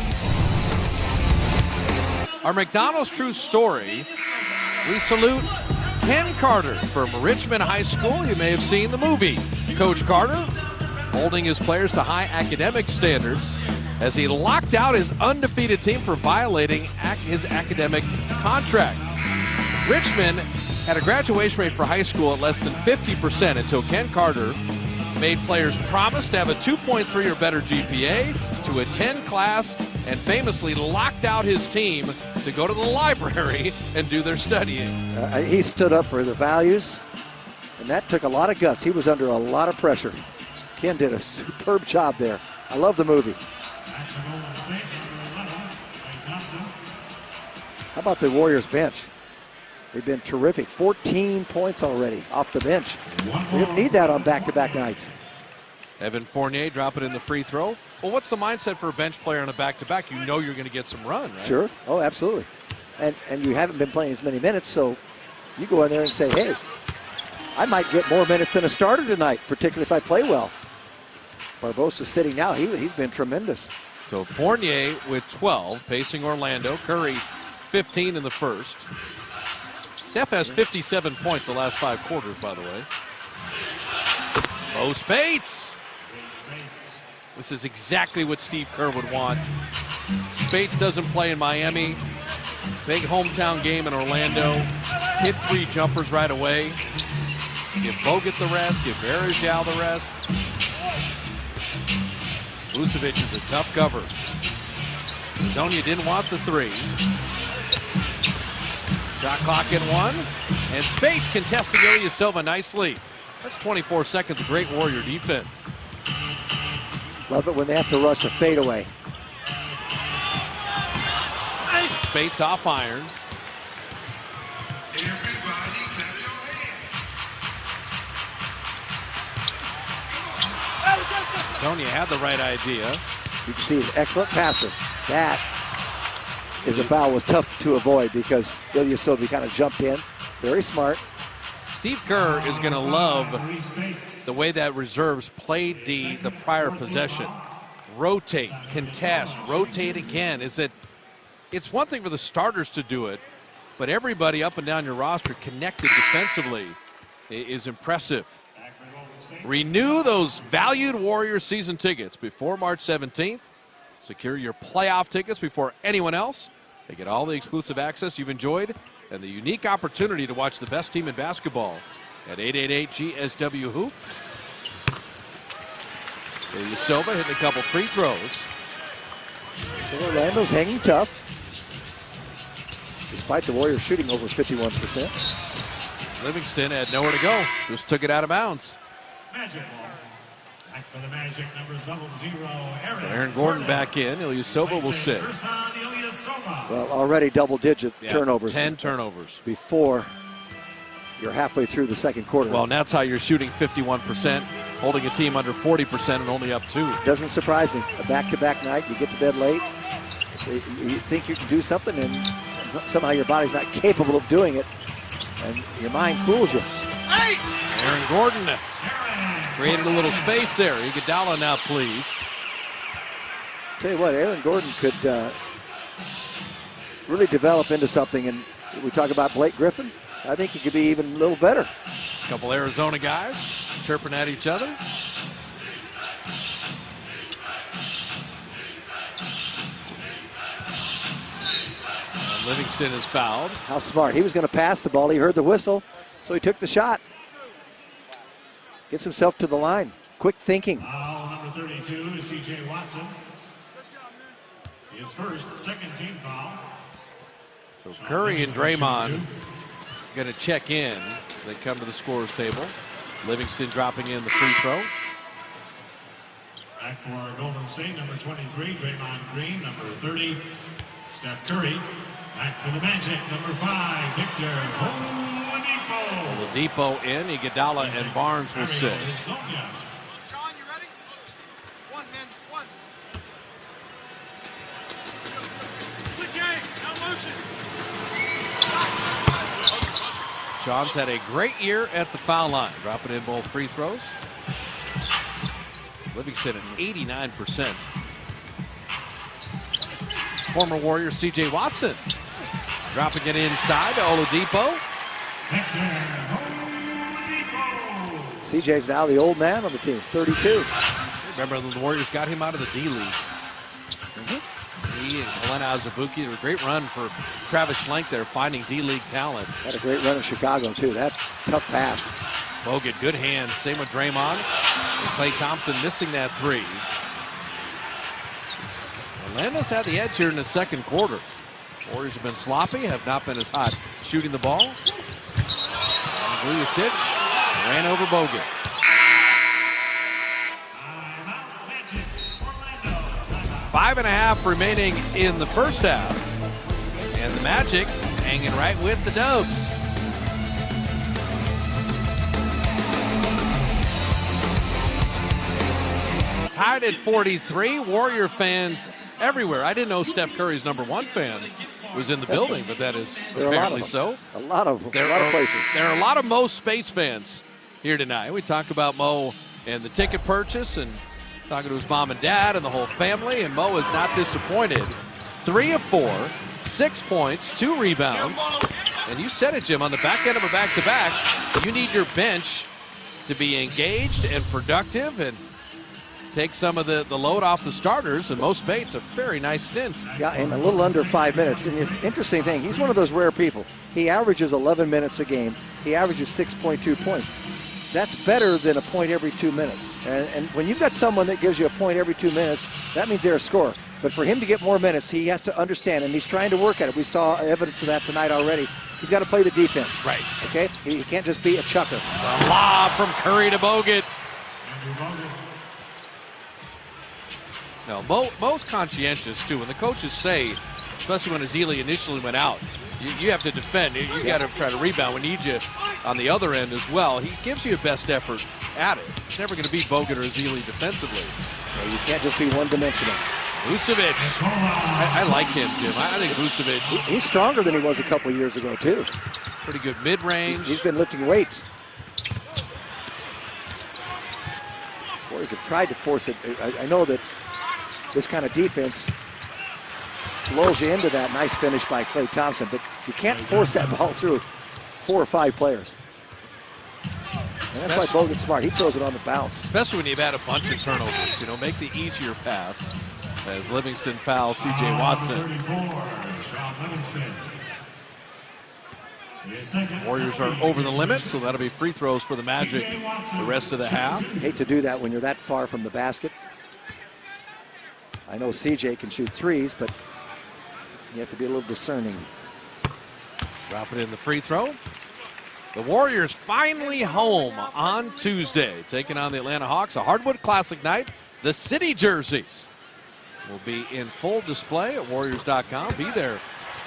Speaker 1: Our McDonald's True Story, we salute Ken Carter from Richmond High School. You may have seen the movie. Coach Carter holding his players to high academic standards. as he locked out his undefeated team for violating his academic contract. Richmond had a graduation rate for high school at less than 50% until Ken Carter made players promise to have a 2.3 or better GPA, to attend class, and famously locked out his team to go to the library and do their studying.
Speaker 3: He stood up for the values, and that took a lot of guts. He was under a lot of pressure. Ken did a superb job there. I love the movie. How about the Warriors bench? They've been terrific. 14 points already off the bench. We don't need that on back-to-back nights.
Speaker 1: Evan Fournier dropping in the free throw. Well, what's the mindset for a bench player on a back-to-back? You know you're going to get some run, right?
Speaker 3: Sure. Oh, absolutely. And you haven't been playing as many minutes, so you go in there and say, hey, I might get more minutes than a starter tonight, particularly if I play well. Barbosa's sitting now. He's been tremendous.
Speaker 1: So Fournier with 12, pacing Orlando. Curry 15 in the first. Steph has 57 points the last 5 quarters, by the way. Mo Spates. This is exactly what Steve Kerr would want. Spates doesn't play in Miami. Big hometown game in Orlando. Hit 3 jumpers right away. Give Bogut the rest. Give Varejao the rest. Vucevic is a tough cover. Zonia didn't want the 3. Shot clock at 1. And Spates contesting Ilyasova nicely. That's 24 seconds of great Warrior defense.
Speaker 3: Love it when they have to rush a fadeaway.
Speaker 1: Spates off iron. Zonia had the right idea.
Speaker 3: You can see an excellent passer. That is a foul, was tough to avoid because Ilyasova kind of jumped in. Very smart.
Speaker 1: Steve Kerr is going to love the way that reserves played the prior possession. Rotate, contest, rotate again. It's one thing for the starters to do it, but everybody up and down your roster connected defensively is impressive. Renew those valued Warriors season tickets before March 17th. Secure your playoff tickets before anyone else. They get all the exclusive access you've enjoyed and the unique opportunity to watch the best team in basketball at 888-GSW-HOOP. Ilyasova hitting a couple free throws.
Speaker 3: Orlando's hanging tough, despite the Warriors shooting over 51%.
Speaker 1: Livingston had nowhere to go. Just took it out of bounds.
Speaker 5: Magic ball. Back for the Magic, number 0,
Speaker 1: Aaron Gordon back in. Ilyasova will sit.
Speaker 3: Well, already double-digit turnovers.
Speaker 1: 10 turnovers.
Speaker 3: Before you're halfway through the second quarter.
Speaker 1: Well, that's how you're shooting 51%, holding a team under 40% and only up 2.
Speaker 3: Doesn't surprise me. A back-to-back night, you get to bed late. You think you can do something, and somehow your body's not capable of doing it, and your mind fools you.
Speaker 1: Hey! Aaron Gordon created a little space there. Iguodala now pleased.
Speaker 3: Tell you what, Aaron Gordon could really develop into something, and we talk about Blake Griffin. I think he could be even a little better.
Speaker 1: A couple Arizona guys chirping at each other. Livingston is fouled.
Speaker 3: How smart. He was going to pass the ball. He heard the whistle, so he took the shot. Gets himself to the line. Quick thinking.
Speaker 5: Foul number 32, C.J. Watson. His first, second team foul.
Speaker 1: So Curry and Draymond going to check in as they come to the scorer's table. Livingston dropping in the free throw.
Speaker 5: Back for Golden State, number 23, Draymond Green, number 30, Steph Curry. Back for the Magic, number 5, Victor Oladipo.
Speaker 1: Oladipo in, Iguodala and Barnes will sit.
Speaker 7: Sean, you ready? 1, man, 1. Good game, now motion.
Speaker 1: Sean's had a great year at the foul line, dropping in both free throws. Livingston at 89%. Former Warrior C.J. Watson dropping it inside to Oladipo.
Speaker 3: CJ's now the old man on the team, 32.
Speaker 1: Remember, the Warriors got him out of the D-League. Elena Azubuike. They were a great run for Travis Schlenk there, finding D-League talent.
Speaker 3: Had a great run in Chicago, too. That's tough pass.
Speaker 1: Bogut, good hands. Same with Draymond. And Klay Thompson missing that three. Orlando's had the edge here in the second quarter. Warriors have been sloppy, have not been as hot shooting the ball. Vucevic ran over Bogut. 5.5 remaining in the first half. And the Magic hanging right with the Dubs. Tied at 43. Warrior fans everywhere. I didn't know Steph Curry's #1 fan was in the building, but that is apparently so.
Speaker 3: A lot of places.
Speaker 1: There are a lot of Mo Spates fans here tonight. We talk about Mo and the ticket purchase and talking to his mom and dad and the whole family, and Mo is not disappointed. 3 of 4, 6 points, 2 rebounds. And you said it, Jim, on the back end of a back-to-back, you need your bench to be engaged and productive and take some of the load off the starters, and Mo Spates, a very nice stint.
Speaker 3: Yeah, in a little under 5 minutes. And the interesting thing, he's one of those rare people. He averages 11 minutes a game. He averages 6.2 points. That's better than a point every 2 minutes. And when you've got someone that gives you a point every 2 minutes, that means they're a scorer. But for him to get more minutes, he has to understand, and he's trying to work at it. We saw evidence of that tonight already. He's got to play the defense.
Speaker 1: Right.
Speaker 3: Okay? He can't just be a chucker.
Speaker 1: A lob from Curry to Bogut. No, Mo's conscientious, too. When the coaches say, especially when Ezeli initially went out, you have to defend. You got to try to rebound. We need you on the other end as well. He gives you a best effort at it. He's never going to beat Bogut or Ezeli defensively.
Speaker 3: No, you can't just be one-dimensional.
Speaker 1: Vucevic. I like him, Jim. I think Vucevic.
Speaker 3: He's stronger than he was a couple of years ago, too.
Speaker 1: Pretty good mid-range.
Speaker 3: He's been lifting weights. Warriors have tried to force it. I know that this kind of defense lulls you into that. Nice finish by Klay Thompson, but you can't force that ball through 4 or 5 players. And that's why Bogut's smart. He throws it on the bounce.
Speaker 1: Especially when you've had a bunch of turnovers. You know, make the easier pass. As Livingston fouls C.J. Watson. Warriors are over the limit, so that'll be free throws for the Magic the rest of the half.
Speaker 3: Hate to do that when you're that far from the basket. I know CJ can shoot threes, but you have to be a little discerning.
Speaker 1: Drop it in the free throw. The Warriors finally home on Tuesday, taking on the Atlanta Hawks. A Hardwood Classic night. The city jerseys will be in full display at Warriors.com. Be there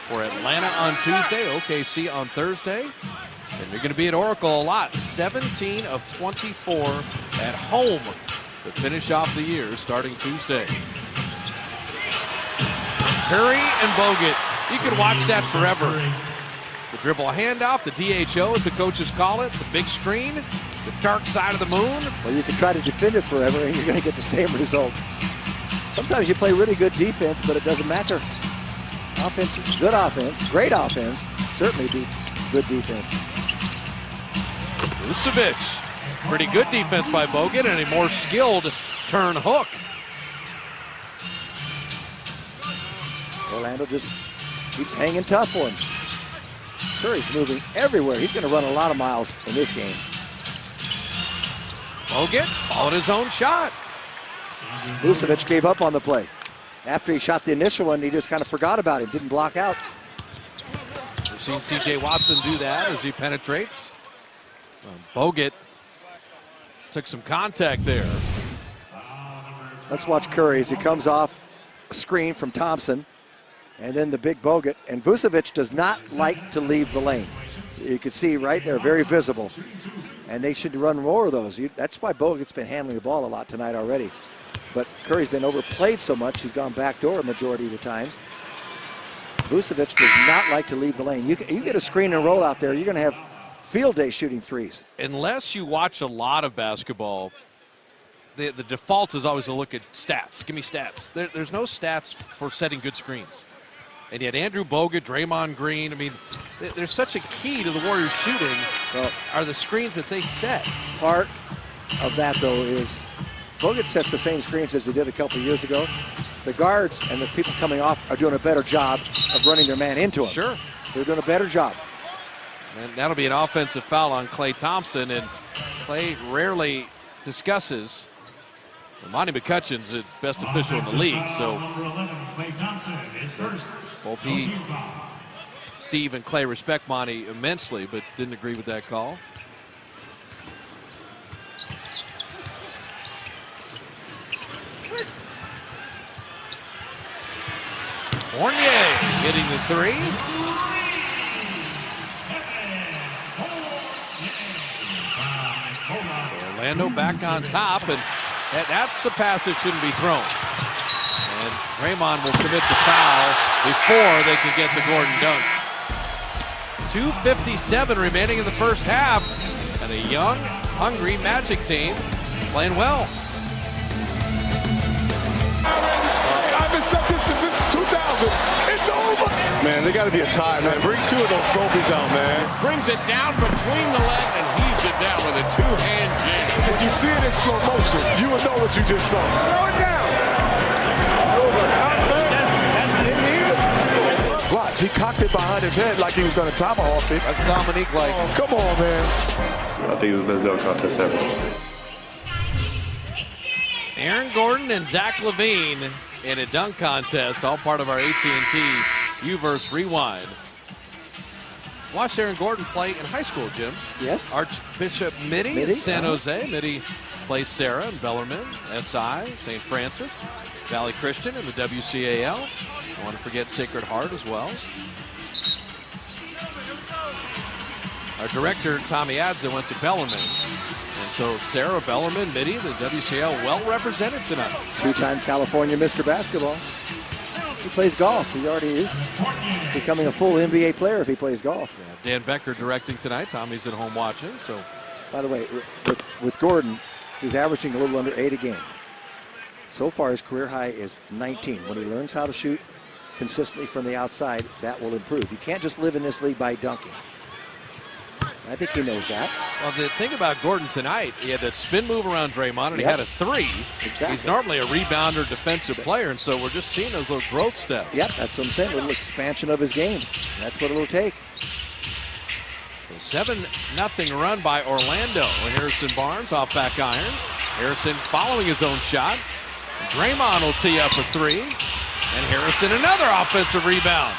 Speaker 1: for Atlanta on Tuesday, OKC on Thursday. And you're going to be at Oracle a lot. 17 of 24 at home to finish off the year starting Tuesday. Curry and Bogut. You can watch that forever. The dribble handoff, the DHO as the coaches call it, the big screen, the dark side of the moon.
Speaker 3: Well, you can try to defend it forever and you're going to get the same result. Sometimes you play really good defense, but it doesn't matter. Offense, good offense, great offense, certainly beats good defense.
Speaker 1: Vucevic, pretty good defense by Bogut and a more skilled turn hook.
Speaker 3: Orlando just keeps hanging tough for him. Curry's moving everywhere. He's going to run a lot of miles in this game.
Speaker 1: Bogut followed his own shot.
Speaker 3: Vucevic gave up on the play. After he shot the initial one, he just kind of forgot about it, didn't block out.
Speaker 1: We've seen C.J. Watson do that as he penetrates. Bogut took some contact there.
Speaker 3: Let's watch Curry as he comes off a screen from Thompson. And then the big Bogut. And Vucevic does not like to leave the lane. You can see right there, very visible. And they should run more of those. That's why Bogut's been handling the ball a lot tonight already. But Curry's been overplayed so much, he's gone backdoor a majority of the times. Vucevic does not like to leave the lane. You get a screen and roll out there, you're going to have field day shooting threes.
Speaker 1: Unless you watch a lot of basketball, the default is always to look at stats. Give me stats. There's no stats for setting good screens. And yet Andrew Bogut, Draymond Green, I mean, there's such a key to the Warriors shooting are the screens that they set.
Speaker 3: Part of that, though, is Bogut sets the same screens as he did a couple years ago. the guards and the people coming off are doing a better job of running their man into him.
Speaker 1: Sure.
Speaker 3: They're doing a better job.
Speaker 1: And that'll be an offensive foul on Klay Thompson, and Klay rarely discusses. Monty McCutcheon's the best official in the league, so both he, Steve, and Klay respect Monty immensely, but didn't agree with that call. Fournier hitting the three. So Orlando back on top, and that's a pass that shouldn't be thrown. And Draymond will commit the foul before they can get the Gordon dunk. 2:57 remaining in the first half, and a young, hungry Magic team playing well.
Speaker 8: I've been saying this since 2000. It's over.
Speaker 9: Man, they got to be a tie, man. Bring two of those trophies out, man.
Speaker 10: Brings it down between the legs and heaves it down with a two-hand jam.
Speaker 8: When you see it in slow motion, you will know what you just saw. Slow it down. Watch, he cocked it behind his head like he was going to tomahawk it.
Speaker 2: That's Dominique like.
Speaker 8: Oh, come on, man.
Speaker 9: I think it was the best dunk contest ever.
Speaker 1: Aaron Gordon and Zach LaVine in a dunk contest, all part of our AT&T U-verse Rewind. Watched Aaron Gordon play in high school, Jim.
Speaker 3: Yes.
Speaker 1: Archbishop Mitty in San Jose. Mitty plays Sarah and Bellarmine, SI, St. Francis, Valley Christian in the WCAL. I want to forget Sacred Heart as well. Our director, Tommy Adza, went to Bellarmine. And so Sarah, Bellarmine, Mitty, the WCL, well represented tonight.
Speaker 3: Two-time California Mr. Basketball. He plays golf. He already is becoming a full NBA player if he plays golf.
Speaker 1: Yeah, Dan Becker directing tonight. Tommy's at home watching. So,
Speaker 3: by the way, with Gordon, he's averaging a little under 8 a game. So far, his career high is 19. When he learns how to shoot consistently from the outside, that will improve. You can't just live in this league by dunking. I think he knows that.
Speaker 1: Well, the thing about Gordon tonight, he had that spin move around Draymond, and he had a three.
Speaker 3: Exactly.
Speaker 1: He's normally a rebounder, defensive player, and so we're just seeing those little growth steps.
Speaker 3: Yep, that's what I'm saying. A little expansion of his game. That's what it'll take.
Speaker 1: So 7-0 run by Orlando. Harrison Barnes off back iron. Harrison following his own shot. Draymond will tee up a three. And Harrison another offensive rebound.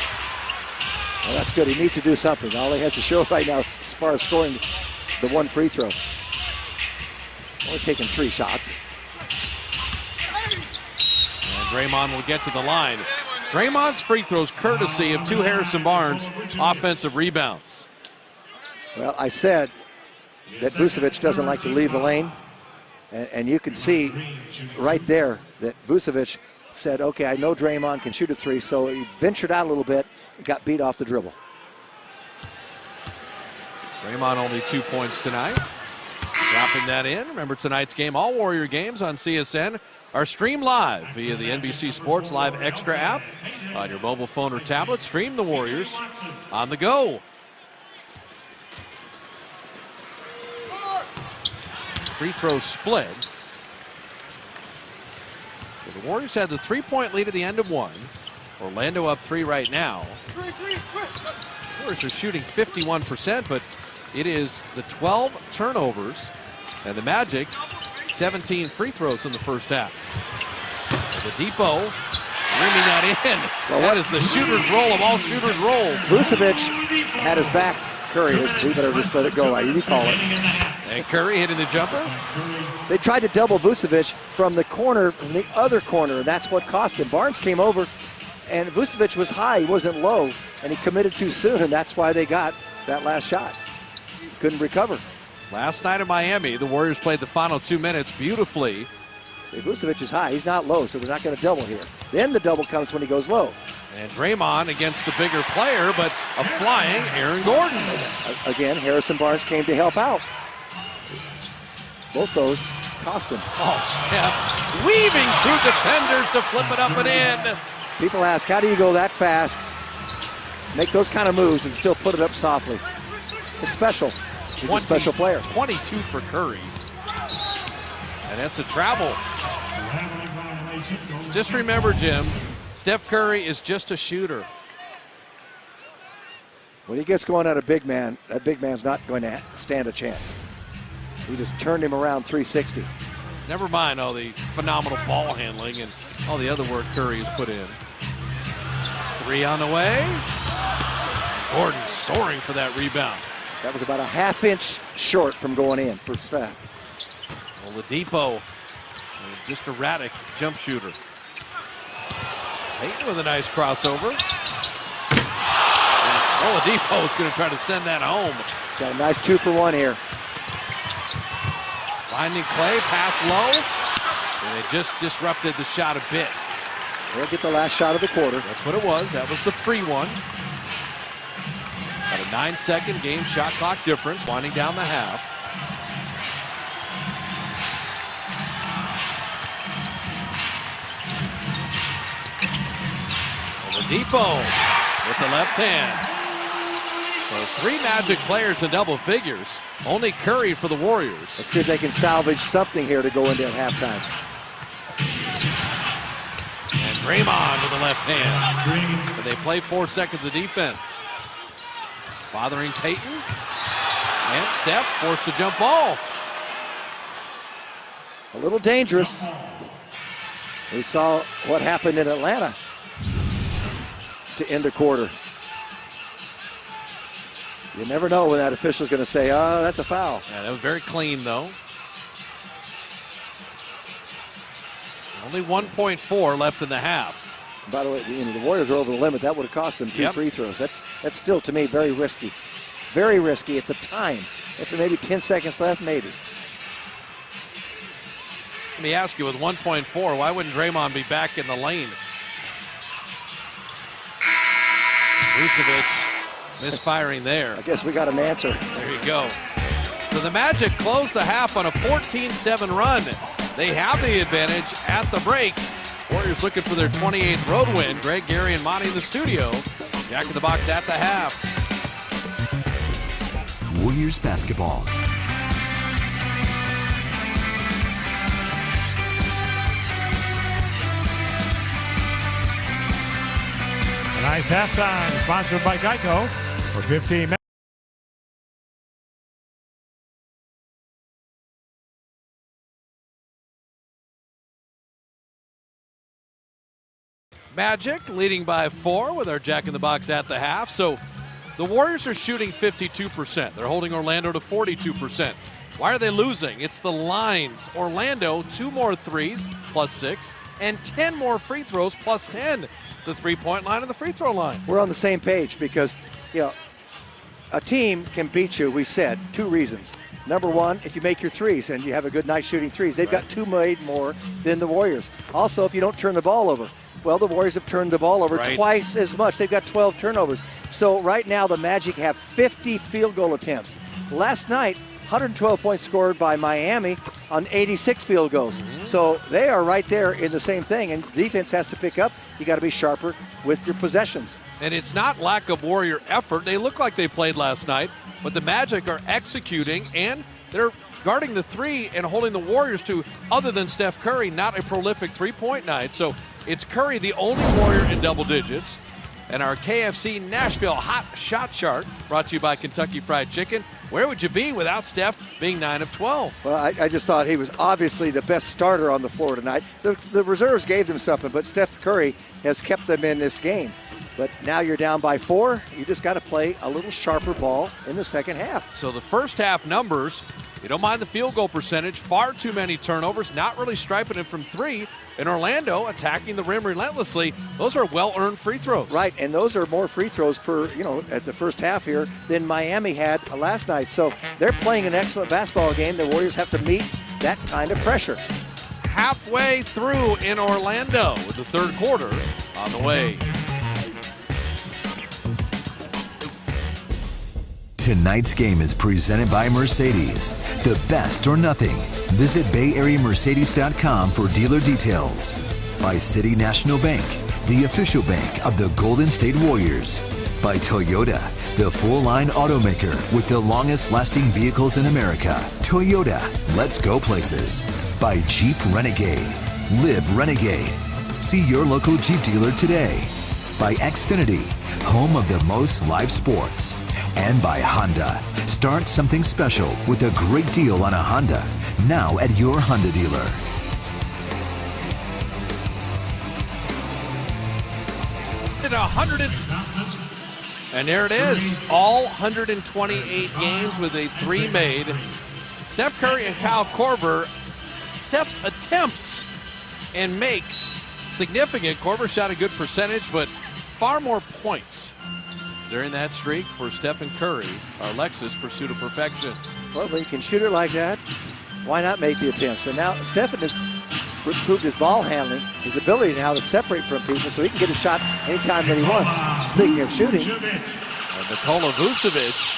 Speaker 3: Well, that's good. He needs to do something. All he has to show right now as far as scoring the one free throw. Only taking 3 shots.
Speaker 1: And Draymond will get to the line. Draymond's free throws courtesy of 2 Harrison Barnes offensive rebounds.
Speaker 3: Well, I said that Vucevic doesn't like to leave the lane. And you can see right there that Vucevic said, okay, I know Draymond can shoot a 3, so he ventured out a little bit and got beat off the dribble.
Speaker 1: Draymond only 2 points tonight. Dropping that in. Remember tonight's game, all Warrior games on CSN are streamed live via the NBC Sports Live Extra app on your mobile phone or tablet. Stream the Warriors on the go. Free throw split. So the Warriors had the 3-point lead at the end of 1. Orlando up 3 right now. The Warriors are shooting 51%, but it is the 12 turnovers, and the Magic 17 free throws in the first half. The Depot ringing that in. Well, that is the shooter's roll of all shooter's rolls.
Speaker 3: Vucevic had his back. Curry, we better just let it go. You call it.
Speaker 1: And Curry hitting the jumper.
Speaker 3: They tried to double Vucevic from the corner, from the other corner, and that's what cost him. Barnes came over, and Vucevic was high, he wasn't low, and he committed too soon, and that's why they got that last shot. Couldn't recover.
Speaker 1: Last night in Miami, the Warriors played the final 2 minutes beautifully.
Speaker 3: See, Vucevic is high, he's not low, so they're not going to double here. Then the double comes when he goes low.
Speaker 1: And Draymond against the bigger player, but a flying Aaron Gordon.
Speaker 3: Again, Harrison Barnes came to help out. Both those cost them.
Speaker 1: Oh, Steph weaving through defenders to flip it up and in.
Speaker 3: People ask, how do you go that fast, make those kind of moves, and still put it up softly? It's special. He's a special player.
Speaker 1: 22 for Curry. And that's a travel. Just remember, Jim, Steph Curry is just a shooter.
Speaker 3: When he gets going at a big man, that big man's not going to stand a chance. He just turned him around 360.
Speaker 1: Never mind all the phenomenal ball handling and all the other work Curry has put in. 3 on the way. Gordon soaring for that rebound.
Speaker 3: That was about a half-inch short from going in for Steph.
Speaker 1: Oladipo, just erratic jump shooter. Payton with a nice crossover. Oladipo is going to try to send that home.
Speaker 3: Got a nice 2-for-1 here.
Speaker 1: Finding Klay, pass low. And they just disrupted the shot a bit.
Speaker 3: They'll get the last shot of the quarter.
Speaker 1: That's what it was. That was the free one. Got a 9-second game shot clock difference winding down the half. Oladipo with the left hand. So 3 Magic players in double figures. Only Curry for the Warriors.
Speaker 3: Let's see if they can salvage something here to go into halftime.
Speaker 1: And Draymond with the left hand. But they play 4 seconds of defense. Bothering Payton. And Steph forced to jump ball.
Speaker 3: A little dangerous. We saw what happened in Atlanta to end a quarter. You never know when that official's going to say, oh, that's a foul.
Speaker 1: Yeah, that was very clean, though. Only 1.4 left in the half.
Speaker 3: By the way, the Warriors are over the limit. That would have cost them 2 free throws. That's still, to me, very risky. Very risky at the time. After maybe 10 seconds left, maybe.
Speaker 1: Let me ask you, with 1.4, why wouldn't Draymond be back in the lane? Vucevic misfiring there.
Speaker 3: I guess we got an answer.
Speaker 1: There you go. So the Magic closed the half on a 14-7 run. They have the advantage at the break. Warriors looking for their 28th road win. Greg, Gary, and Monty in the studio. Jack in the Box at the half.
Speaker 4: Warriors basketball.
Speaker 5: Tonight's halftime sponsored by Geico for 15 minutes.
Speaker 1: Magic leading by 4 with our Jack in the Box at the half. So the Warriors are shooting 52%. They're holding Orlando to 42%. Why are they losing? It's the lines. Orlando, 2 more threes, +6, and 10 more free throws, +10. The three-point line and the free throw line.
Speaker 3: We're on the same page because, you know, a team can beat you, we said, 2 reasons. Number 1, if you make your threes and you have a good night shooting threes. They've got 2 made more than the Warriors. Also, if you don't turn the ball over. Well, the Warriors have turned the ball over twice as much. They've got 12 turnovers. So right now the Magic have 50 field goal attempts. Last night, 112 points scored by Miami on 86 field goals. So they are right there in the same thing, and defense has to pick up. You got to be sharper with your possessions.
Speaker 1: And it's not lack of Warrior effort. They look like they played last night, but the Magic are executing, and they're guarding the 3 and holding the Warriors to, other than Steph Curry, not a prolific three-point night. So it's Curry, the only Warrior in double digits. And our KFC Nashville Hot Shot Chart, brought to you by Kentucky Fried Chicken. Where would you be without Steph being 9 of 12?
Speaker 3: Well, I just thought he was obviously the best starter on the floor tonight. The reserves gave them something, but Steph Curry has kept them in this game. But now you're down by 4. You just got to play a little sharper ball in the second half.
Speaker 1: So the first half numbers, you don't mind the field goal percentage, far too many turnovers, not really striping it from 3. In Orlando, attacking the rim relentlessly. Those are well-earned free throws.
Speaker 3: Right, and those are more free throws per, at the first half here than Miami had last night. So they're playing an excellent basketball game. The Warriors have to meet that kind of pressure.
Speaker 1: Halfway through in Orlando with the third quarter on the way.
Speaker 4: Tonight's game is presented by Mercedes. The best or nothing. Visit BayAreaMercedes.com for dealer details. By City National Bank, the official bank of the Golden State Warriors. By Toyota, the full-line automaker with the longest-lasting vehicles in America. Toyota, let's go places. By Jeep Renegade. Live Renegade. See your local Jeep dealer today. By Xfinity, home of the most live sports. And by Honda. Start something special with a great deal on a Honda. Now at your Honda dealer.
Speaker 1: And there it is. All 128 games with a 3 made. Steph Curry and Kyle Korver. Steph's attempts and makes significant. Korver shot a good percentage, but far more points during that streak for Steph and Curry. Our Lexus pursuit of perfection.
Speaker 3: Well, when you can shoot it like that, why not make the attempts? And now Steph has improved his ball handling, his ability now to separate from people so he can get a shot anytime that he wants. Speaking of shooting.
Speaker 1: And Nikola Vucevic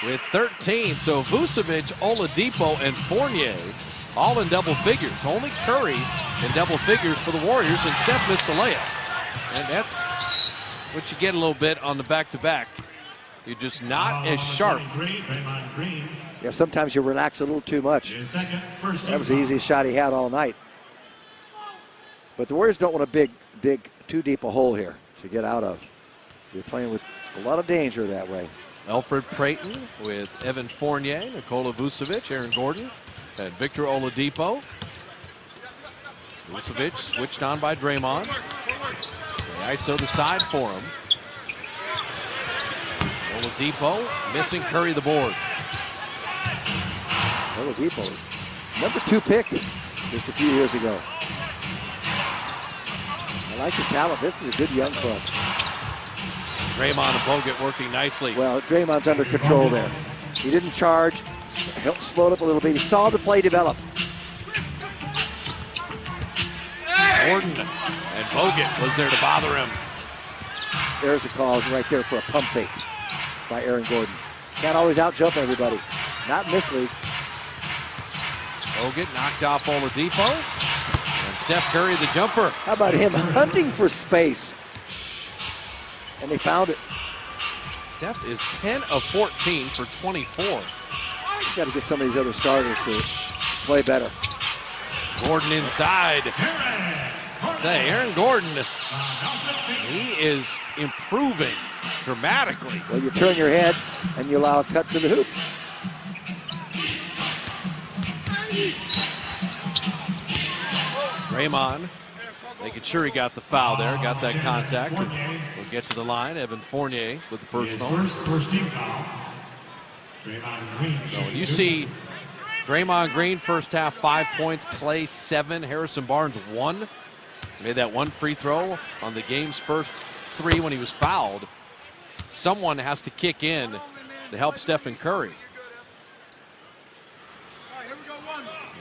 Speaker 1: with 13. So Vucevic, Oladipo, and Fournier all in double figures. Only Curry in double figures for the Warriors, and Steph missed a layup. And that's what you get a little bit on the back-to-back. You're just not as sharp.
Speaker 3: Yeah, sometimes you relax a little too much. That was the easiest shot he had all night. But the Warriors don't want to dig too deep a hole here to get out of. You're playing with a lot of danger that way.
Speaker 1: Elfrid Payton with Evan Fournier, Nikola Vucevic, Aaron Gordon, and Victor Oladipo. Vucevic switched on by Draymond. They ISO the side for him. Oladipo missing Curry the board.
Speaker 3: Oladipo, #2 pick just a few years ago. I like his talent. This is a good young club.
Speaker 1: Draymond and Bogut working nicely.
Speaker 3: Well, Draymond's under control there. He didn't charge, slowed up a little bit. He saw the play develop.
Speaker 1: Gordon and Bogut was there to bother him.
Speaker 3: There's a call right there for a pump fake by Aaron Gordon. Can't always out-jump everybody. Not in this league.
Speaker 1: Bogut knocked off Oladipo. And Steph Curry the jumper.
Speaker 3: How about him hunting for space? And they found it.
Speaker 1: Steph is 10 of 14 for 24.
Speaker 3: Got to get some of these other starters to play better.
Speaker 1: Gordon inside. Say, Aaron Gordon, he is improving dramatically.
Speaker 3: Well, you turn your head and you allow a cut to the hoop.
Speaker 1: Draymond making sure he got the foul there, got that contact. We'll get to the line. Evan Fournier with the personal.
Speaker 5: First team foul. Draymond Green.
Speaker 1: So when you see Draymond Green first half 5 points, Klay 7, Harrison Barnes 1. Made that one free throw on the game's first 3 when he was fouled. Someone has to kick in to help Stephen Curry.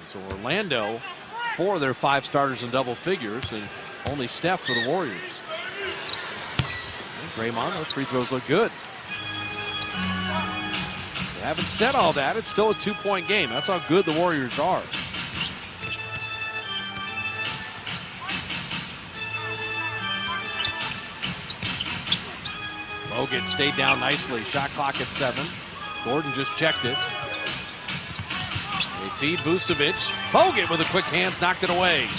Speaker 1: So Orlando, 4 of their 5 starters in double figures, and only Steph for the Warriors. And Draymond, those free throws look good. Having said all that, it's still a 2-point game. That's how good the Warriors are. Bogut stayed down nicely. Shot clock at 7. Gordon just checked it. They feed Vucevic. Bogut with a quick hands, knocked it away.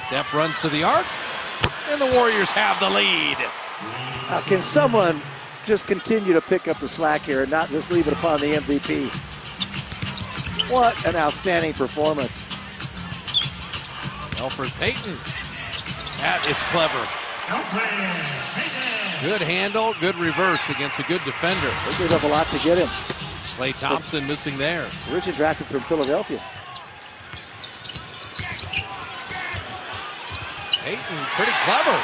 Speaker 1: Steph runs to the arc, and the Warriors have the lead.
Speaker 3: Can someone just continue to pick up the slack here and not just leave it upon the MVP? What an outstanding performance.
Speaker 1: Elfrid Payton. That is clever. Good handle, good reverse against a good defender.
Speaker 3: They gave up a lot to get him.
Speaker 1: Klay Thompson missing there.
Speaker 3: Richard drafted from Philadelphia.
Speaker 1: Payton, pretty clever.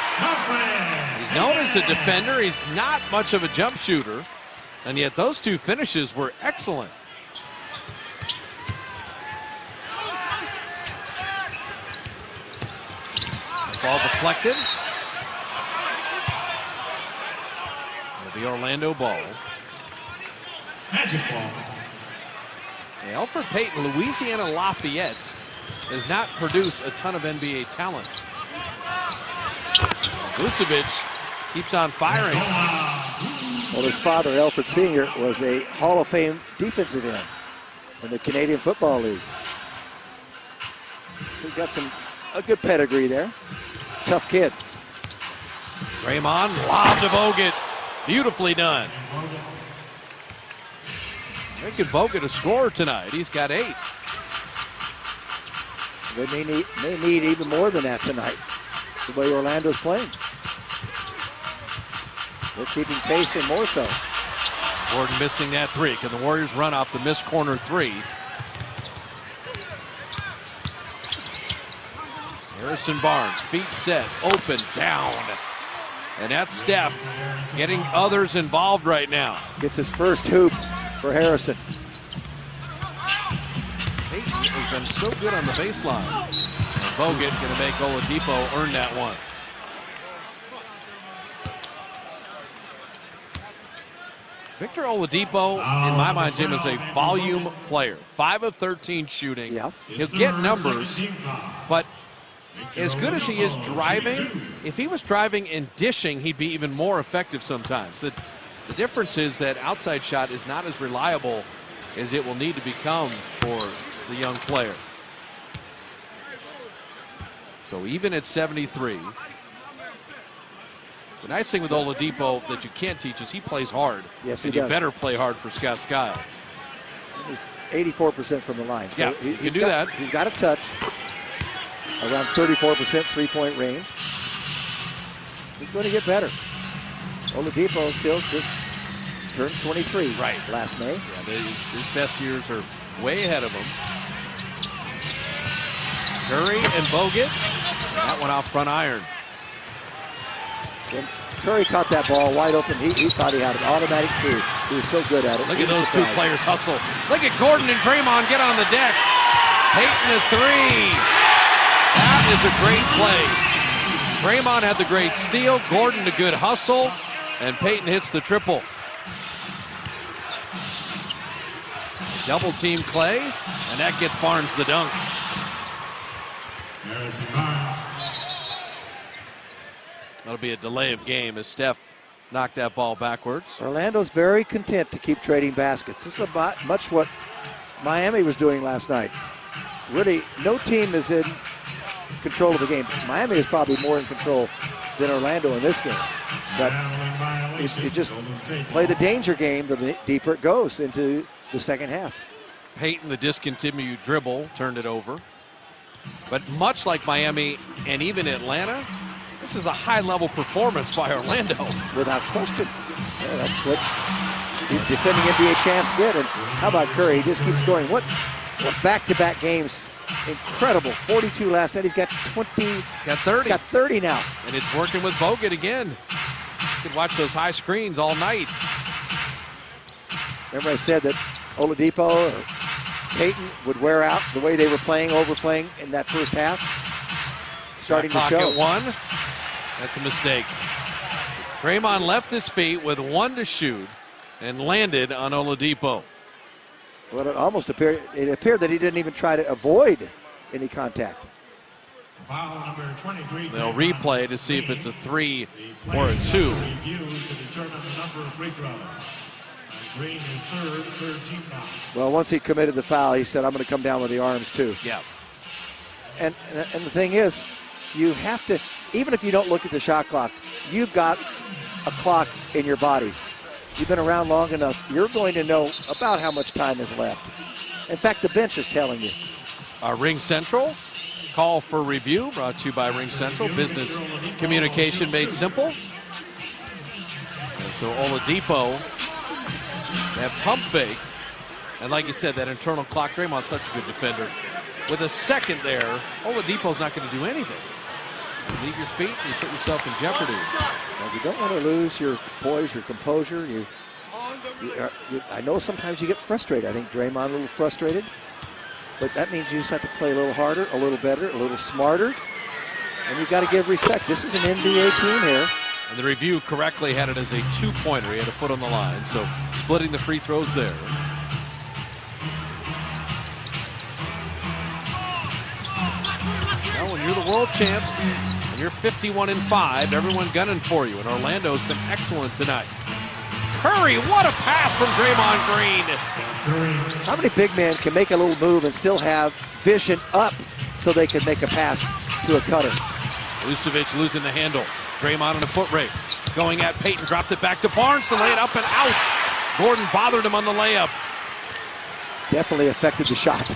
Speaker 1: He's known as a defender. He's not much of a jump shooter. And yet those 2 finishes were excellent. Ball deflected. It'll be Orlando ball.
Speaker 5: Magic ball.
Speaker 1: Elfrid Payton, Louisiana Lafayette, does not produce a ton of NBA talent. Vucevic keeps on firing.
Speaker 3: Well, his father, Elfrid Sr., was a Hall of Fame defensive end in the Canadian Football League. He's got a good pedigree there. Tough kid.
Speaker 1: Draymond, lob to Bogut. Beautifully done. Making Bogut a scorer tonight. He's got 8.
Speaker 3: They may need even more than that tonight, the way Orlando's playing. They're keeping pace and more so.
Speaker 1: Gordon missing that 3. Can the Warriors run off the missed corner 3? Harrison Barnes, feet set, open, down. And that's Steph getting others involved right now.
Speaker 3: Gets his first hoop for Harrison.
Speaker 1: Payton has been so good on the baseline. And Bogut going to make Oladipo earn that one. Victor Oladipo, in my mind, Jim, is a volume player. 5 of 13 shooting.
Speaker 3: Yeah.
Speaker 1: He'll get numbers, but as good as he is driving, if he was driving and dishing, he'd be even more effective sometimes. The difference is that outside shot is not as reliable as it will need to become for the young player. So even at 73, the nice thing with Oladipo that you can't teach is he plays hard.
Speaker 3: Yes, he
Speaker 1: and
Speaker 3: does.
Speaker 1: You better play hard for Scott Skiles.
Speaker 3: He's 84% from the line. So
Speaker 1: yeah, he can do that.
Speaker 3: He's got a touch. Around 34% three-point range. He's going to get better. Oladipo still just turned 23 last May.
Speaker 1: Yeah, his best years are way ahead of him. Curry and Bogut. That one off front iron.
Speaker 3: When Curry caught that ball wide open, he thought he had an automatic two. He was so good at it.
Speaker 1: Look at those two players hustle. Look at Gordon and Draymond get on the deck. Payton a 3. That is a great play. Draymond had the great steal, Gordon the good hustle, and Payton hits the triple. Double team Klay, and that gets Barnes the dunk. That'll be a delay of game as Steph knocked that ball backwards.
Speaker 3: Orlando's very content to keep trading baskets. This is about much what Miami was doing last night. Really, no team is in control of the game. Miami is probably more in control than Orlando in this game. But it just play the danger game the deeper it goes into the second half.
Speaker 1: Payton, the discontinued dribble, turned it over. But much like Miami and even Atlanta, this is a high-level performance by Orlando.
Speaker 3: Without question. Yeah, that's what the defending NBA champs get. And how about Curry? He just keeps going. What back-to-back games. Incredible. 42 last night. He's got 20. He's
Speaker 1: got 30.
Speaker 3: He's got 30 now.
Speaker 1: And it's working with Bogut again. You can watch those high screens all night.
Speaker 3: Remember I said that Oladipo or Payton would wear out the way they were overplaying in that first half. Starting to show.
Speaker 1: At 1. That's a mistake. Draymond left his feet with 1 to shoot and landed on Oladipo.
Speaker 3: Well, it almost appeared that he didn't even try to avoid any contact.
Speaker 5: Foul number 23.
Speaker 1: They'll replay to see if it's a 3 or a 2.
Speaker 5: Review to determine the number of free throws. Green is third team foul.
Speaker 3: Well, once he committed the foul, he said, I'm going to come down with the arms too.
Speaker 1: Yeah.
Speaker 3: And the thing is, you have to, even if you don't look at the shot clock, you've got a clock in your body. You've been around long enough, you're going to know about how much time is left. In fact, the bench is telling you.
Speaker 1: Ring Central, call for review, brought to you by Ring Central. Business communication made simple. And so Oladipo, that pump fake, and like you said, that internal clock. Draymond's such a good defender. With a second there, Oladipo's not going to do anything. You leave your feet and you put yourself in jeopardy.
Speaker 3: Well, you don't want to lose your poise, your composure. I know sometimes you get frustrated. I think Draymond a little frustrated. But that means you just have to play a little harder, a little better, a little smarter. And you've got to give respect. This is an NBA team here.
Speaker 1: And the review correctly had it as a 2-pointer. He had a foot on the line. So splitting the free throws there. Well, when you're the world champs and you're 51-5, everyone gunning for you. And Orlando's been excellent tonight. Curry, what a pass from Draymond Green.
Speaker 3: How many big men can make a little move and still have vision up so they can make a pass to a cutter.
Speaker 1: Vucevic losing the handle. Draymond in a foot race. Going at Payton, dropped it back to Barnes to lay it up and out. Gordon bothered him on the layup.
Speaker 3: Definitely affected the shot.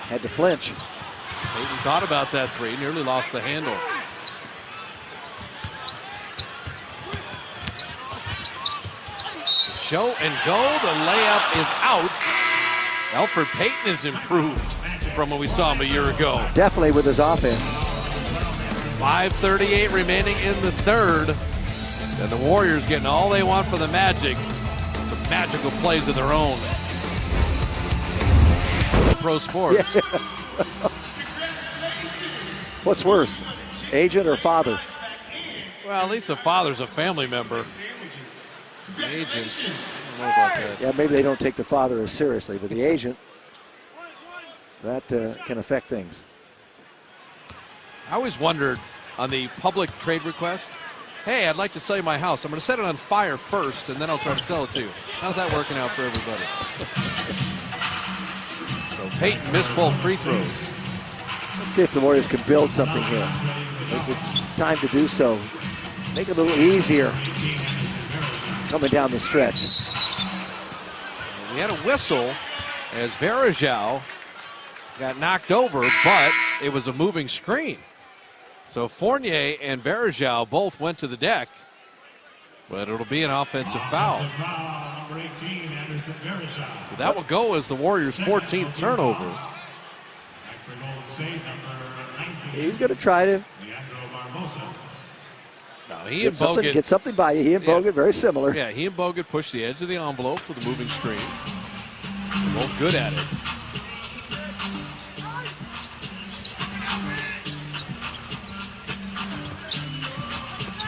Speaker 3: Had to flinch.
Speaker 1: Payton thought about that three, nearly lost the handle. Show and go, the layup is out. Elfrid Payton has improved from what we saw him a year ago.
Speaker 3: Definitely with his offense.
Speaker 1: 5:38 remaining in the third. And the Warriors getting all they want for the Magic. Some magical plays of their own. Pro sports.
Speaker 3: Yeah. What's worse, agent or father?
Speaker 1: Well, at least the father's a family member. The agents, I don't know about that.
Speaker 3: Yeah, maybe they don't take the father as seriously, but the agent, that can affect things.
Speaker 1: I always wondered on the public trade request, hey, I'd like to sell you my house. I'm going to set it on fire first, and then I'll try to sell it to you. How's that working out for everybody? So Payton missed both free throws.
Speaker 3: Let's see if the Warriors can build something here. I think it's time to do so. Make it a little easier coming down the stretch.
Speaker 1: We had a whistle as Varejao got knocked over, but it was a moving screen. So Fournier and Varejao both went to the deck, but it'll be an offensive foul. So that will go as the Warriors' 14th turnover.
Speaker 3: He's going to try to get something by you. He and Bogut very similar.
Speaker 1: Yeah, he and Bogut pushed the edge of the envelope for the moving screen. They're both good at it.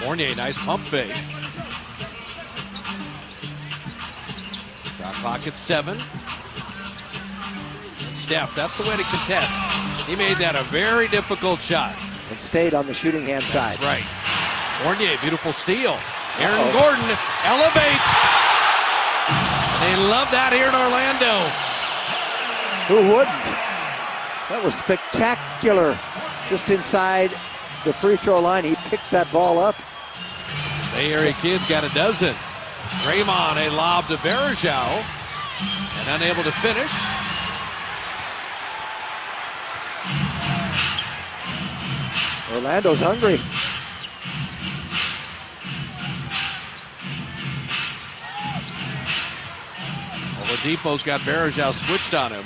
Speaker 1: Fournier, nice pump fake. Shot clock at 7. Steph, that's the way to contest. He made that a very difficult shot.
Speaker 3: And stayed on the shooting hand side.
Speaker 1: That's right. Fournier, beautiful steal. Aaron Gordon elevates. They love that here in Orlando.
Speaker 3: Who wouldn't? That was spectacular. Just inside the free throw line, he picks that ball up.
Speaker 1: Bay Area kids got a dozen. Draymond, a lob to Varejao, and unable to finish.
Speaker 3: Orlando's hungry.
Speaker 1: Oladipo's got Varejao switched on him.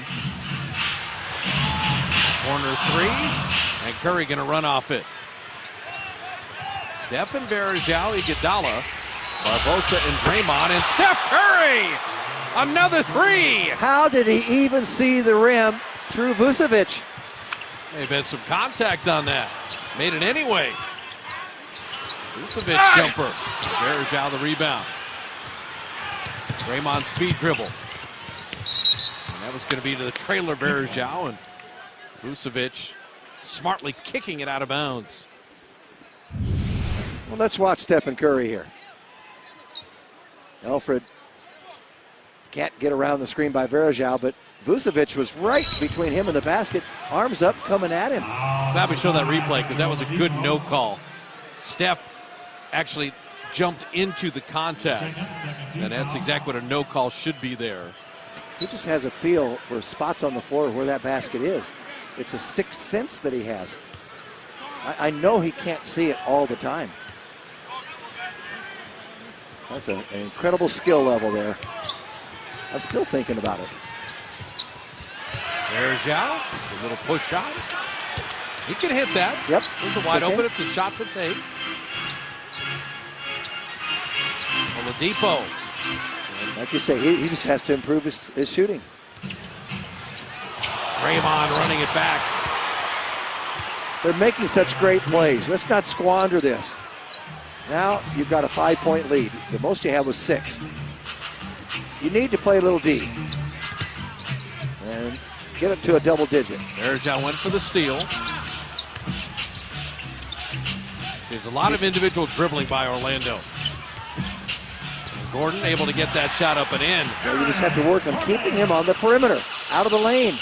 Speaker 1: Corner three, and Curry gonna run off it. Steph and Varejao, Iguodala, Barbosa and Draymond, and Steph Curry! Another three!
Speaker 3: How did he even see the rim through Vucevic?
Speaker 1: They've had some contact on that. Made it anyway. Vucevic jumper. Varejao the rebound. Draymond speed dribble. And that was going to be to the trailer Varejao, and Vucevic smartly kicking it out of bounds.
Speaker 3: Well, let's watch Stephen Curry here. Elfrid can't get around the screen by Varejao, but Vucevic was right between him and the basket, arms up, coming at him.
Speaker 1: Glad we show that replay because that was a good no call. Steph actually jumped into the contact, and that's exactly what a no call should be there.
Speaker 3: He just has a feel for spots on the floor where that basket is. It's a sixth sense that he has. I know he can't see it all the time. That's an incredible skill level there. I'm still thinking about it.
Speaker 1: Varejao, a little push shot. He can hit that.
Speaker 3: Yep.
Speaker 1: There's a wide open. It's a shot to take. Oladipo.
Speaker 3: Like you say, he just has to improve his shooting.
Speaker 1: Draymond running it back.
Speaker 3: They're making such great plays. Let's not squander this. Now you've got a 5-point lead. The most you had was 6. You need to play a little D and get it to a double digit.
Speaker 1: Varejao went for the steal. There's a lot of individual dribbling by Orlando. And Gordon able to get that shot up and in.
Speaker 3: Well, you just have to work on keeping him on the perimeter, out of the lane.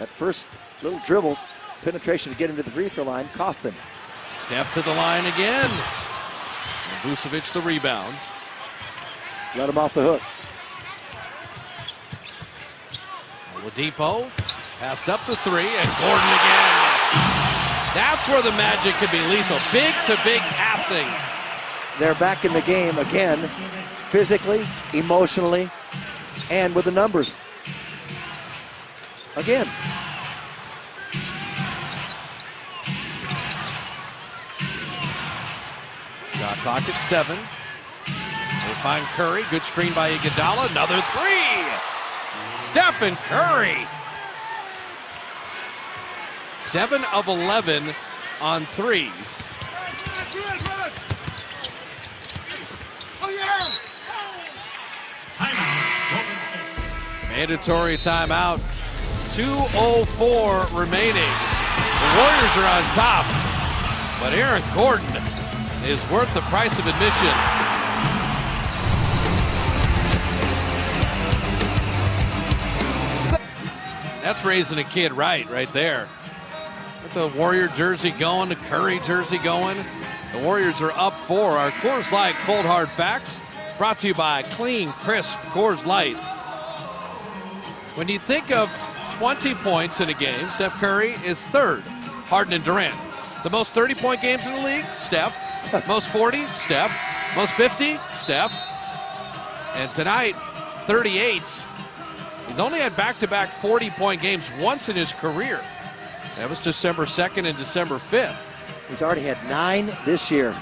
Speaker 11: That first little dribble, penetration to get him to the free throw line, cost them.
Speaker 1: Steph to the line again. And Vucevic the rebound.
Speaker 11: Let him off the hook.
Speaker 1: Oladipo passed up the three, and Gordon again. That's where the Magic can be lethal. Big to big passing.
Speaker 11: They're back in the game again, physically, emotionally, and with the numbers. Again.
Speaker 1: Shot clock at 7. They find Curry. Good screen by Iguodala. Another three. Steph and Curry. 7 of 11 on threes. Mandatory timeout. 2:04 remaining. The Warriors are on top, but Aaron Gordon is worth the price of admission. That's raising a kid right there. With the Warrior jersey going, the Curry jersey going. The Warriors are up 4. Our Coors Light Cold Hard Facts brought to you by Clean, Crisp Coors Light. When you think of 20 points in a game, Steph Curry is third. Harden and Durant. The most 30-point games in the league, Steph. Most 40, Steph. Most 50, Steph. And tonight, 38. He's only had back-to-back 40-point games once in his career. That was December 2nd and December 5th.
Speaker 11: He's already had 9 this year.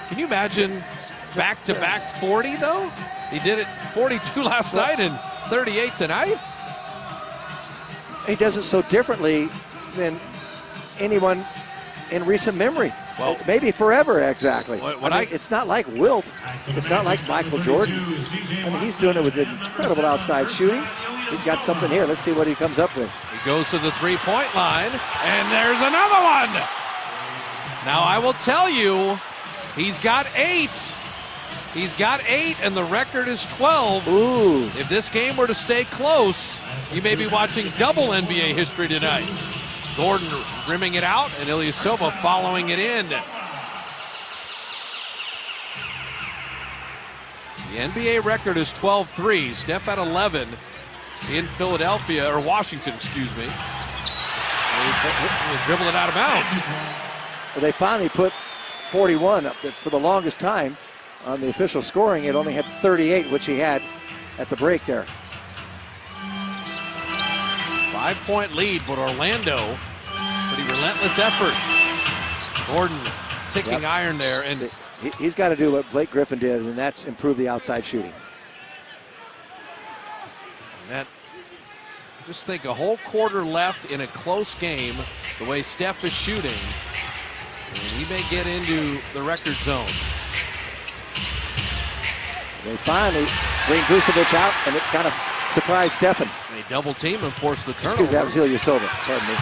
Speaker 1: Can you imagine back-to-back 40, though? He did it 42 last night and 38 tonight.
Speaker 11: He does it so differently than anyone in recent memory. Well, maybe forever, exactly. It's not like Wilt. It's not like Michael Jordan. I mean, he's doing it with incredible outside shooting. He's got something here. Let's see what he comes up with.
Speaker 1: He goes to the three-point line, and there's another one. Now, I will tell you, he's got 8. He's got 8, and the record is 12.
Speaker 11: Ooh.
Speaker 1: If this game were to stay close, you may be watching double NBA history tonight. Gordon rimming it out, and Ilyasova following it in. The NBA record is 12-3. Steph at 11 in Philadelphia, or Washington, excuse me. They dribble it out of bounds.
Speaker 11: Well, they finally put 41 up for the longest time. On the official scoring, it only had 38, which he had at the break there.
Speaker 1: 5-point lead, but Orlando, pretty relentless effort. Gordon ticking iron there. And
Speaker 11: he's got to do what Blake Griffin did, and that's improve the outside shooting.
Speaker 1: That, just think a whole quarter left in a close game, the way Steph is shooting, and he may get into the record zone.
Speaker 11: They finally bring Vucevic out, and it kind of surprised Stephen.
Speaker 1: They double team and force the turnover.
Speaker 11: Excuse me, that was Ilyasova, pardon me.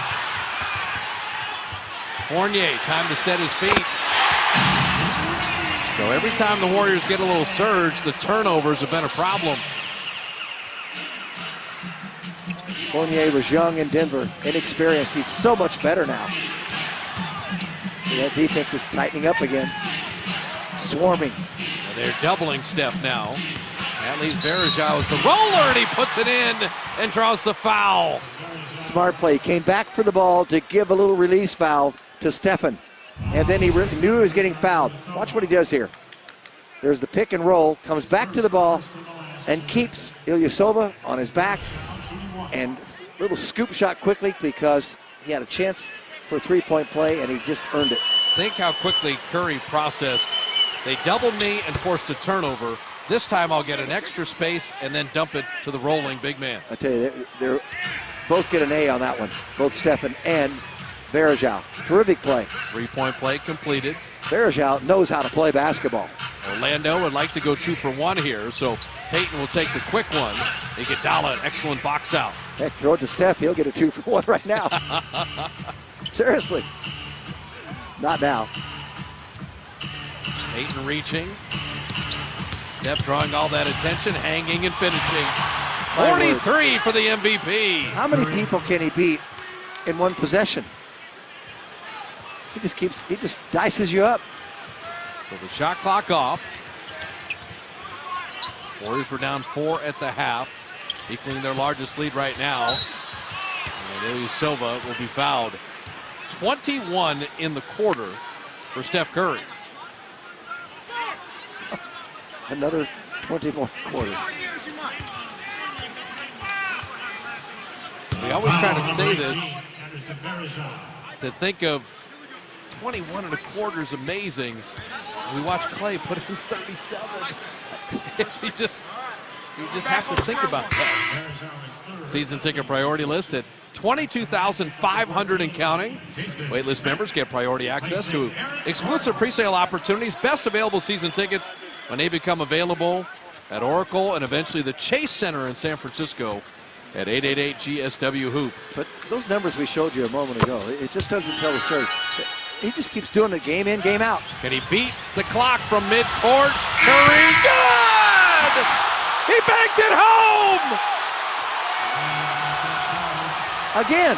Speaker 1: Fournier, time to set his feet. So every time the Warriors get a little surge, the turnovers have been a problem.
Speaker 11: Fournier was young in Denver, inexperienced. He's so much better now. So that defense is tightening up again, swarming.
Speaker 1: They're doubling Steph now. That leaves Varejao as the roller, and he puts it in and draws the foul.
Speaker 11: Smart play. Came back for the ball to give a little release foul to Stephen. And then he knew he was getting fouled. Watch what he does here. There's the pick and roll. Comes back to the ball and keeps Ilyasova on his back. And little scoop shot quickly because he had a chance for a three-point play, and he just earned it.
Speaker 1: Think how quickly Curry processed. They doubled me and forced a turnover. This time I'll get an extra space and then dump it to the rolling big man.
Speaker 11: I tell you, they're both get an A on that one. Both Stephen and Varejao. Terrific play.
Speaker 1: Three-point play completed.
Speaker 11: Varejao knows how to play basketball.
Speaker 1: Orlando would like to go 2 for 1 here, so Payton will take the quick one. Iguodala, excellent box out.
Speaker 11: Heck, throw it to Steph. He'll get a 2 for 1 right now. Seriously. Not now.
Speaker 1: Payton reaching. Steph drawing all that attention, hanging and finishing. 43 for the MVP.
Speaker 11: How many people can he beat in one possession? He just dices you up.
Speaker 1: So the shot clock off. Warriors were down 4 at the half, equaling their largest lead right now. And Ilyasova will be fouled. 21 in the quarter for Steph Curry.
Speaker 11: Another 20 more quarters.
Speaker 1: We always try to say this, to think of 21 and a quarter is amazing. We watch Klay put in 37. You just have to think about that. Season ticket priority list at 22,500 and counting. Waitlist members get priority access to exclusive presale opportunities, best available season tickets when they become available at Oracle and eventually the Chase Center in San Francisco at 888-GSW-HOOP.
Speaker 11: But those numbers we showed you a moment ago, it just doesn't tell the story. He just keeps doing it game in, game out.
Speaker 1: Can he beat the clock from midcourt? Curry, good! He banked it home!
Speaker 11: Again.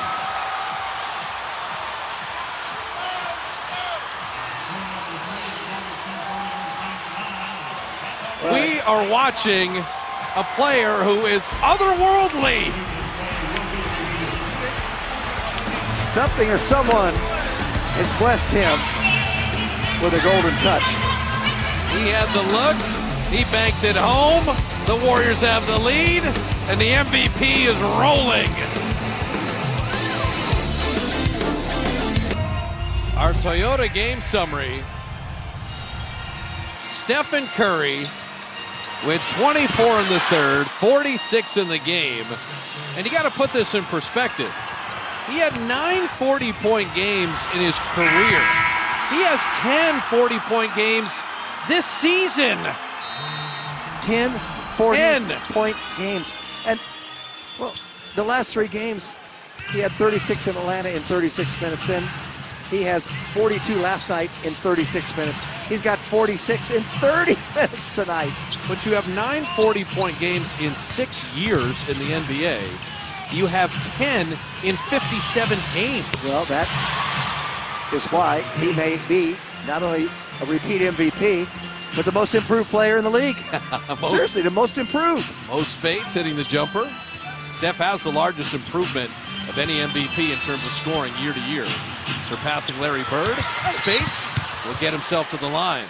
Speaker 1: We are watching a player who is otherworldly.
Speaker 11: Something or someone has blessed him with a golden touch.
Speaker 1: He had the look, he banked it home, the Warriors have the lead, and the MVP is rolling. Our Toyota game summary. Stephen Curry with 24 in the third, 46 in the game. And you got to put this in perspective. He had 9 40-point games in his career. He has 10 40-point games this season.
Speaker 11: 10 40-point games. And, well, the last 3 games, he had 36 in Atlanta in 36 minutes. Then he has 42 last night in 36 minutes. He's got 46 in 30 minutes tonight.
Speaker 1: But you have 9 40-point games in 6 years in the NBA. You have 10 in 57 games.
Speaker 11: Well, that is why he may be not only a repeat MVP, but the most improved player in the league. Seriously, the most improved.
Speaker 1: Most spades hitting the jumper. Steph has the largest improvement of any MVP in terms of scoring year to year, surpassing Larry Bird. Spades will get himself to the line.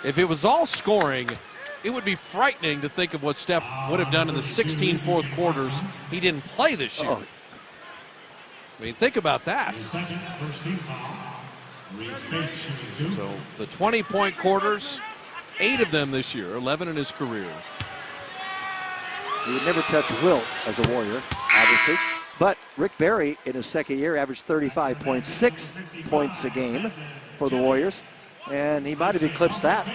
Speaker 1: If it was all scoring, it would be frightening to think of what Steph would have done in the 16 fourth quarters he didn't play this year. I mean, think about that. So the 20-point quarters, 8 of them this year, 11 in his career.
Speaker 11: He would never touch Wilt as a Warrior, obviously. But Rick Barry, in his second year, averaged 35.6 points a game for the Warriors. And he might have eclipsed that.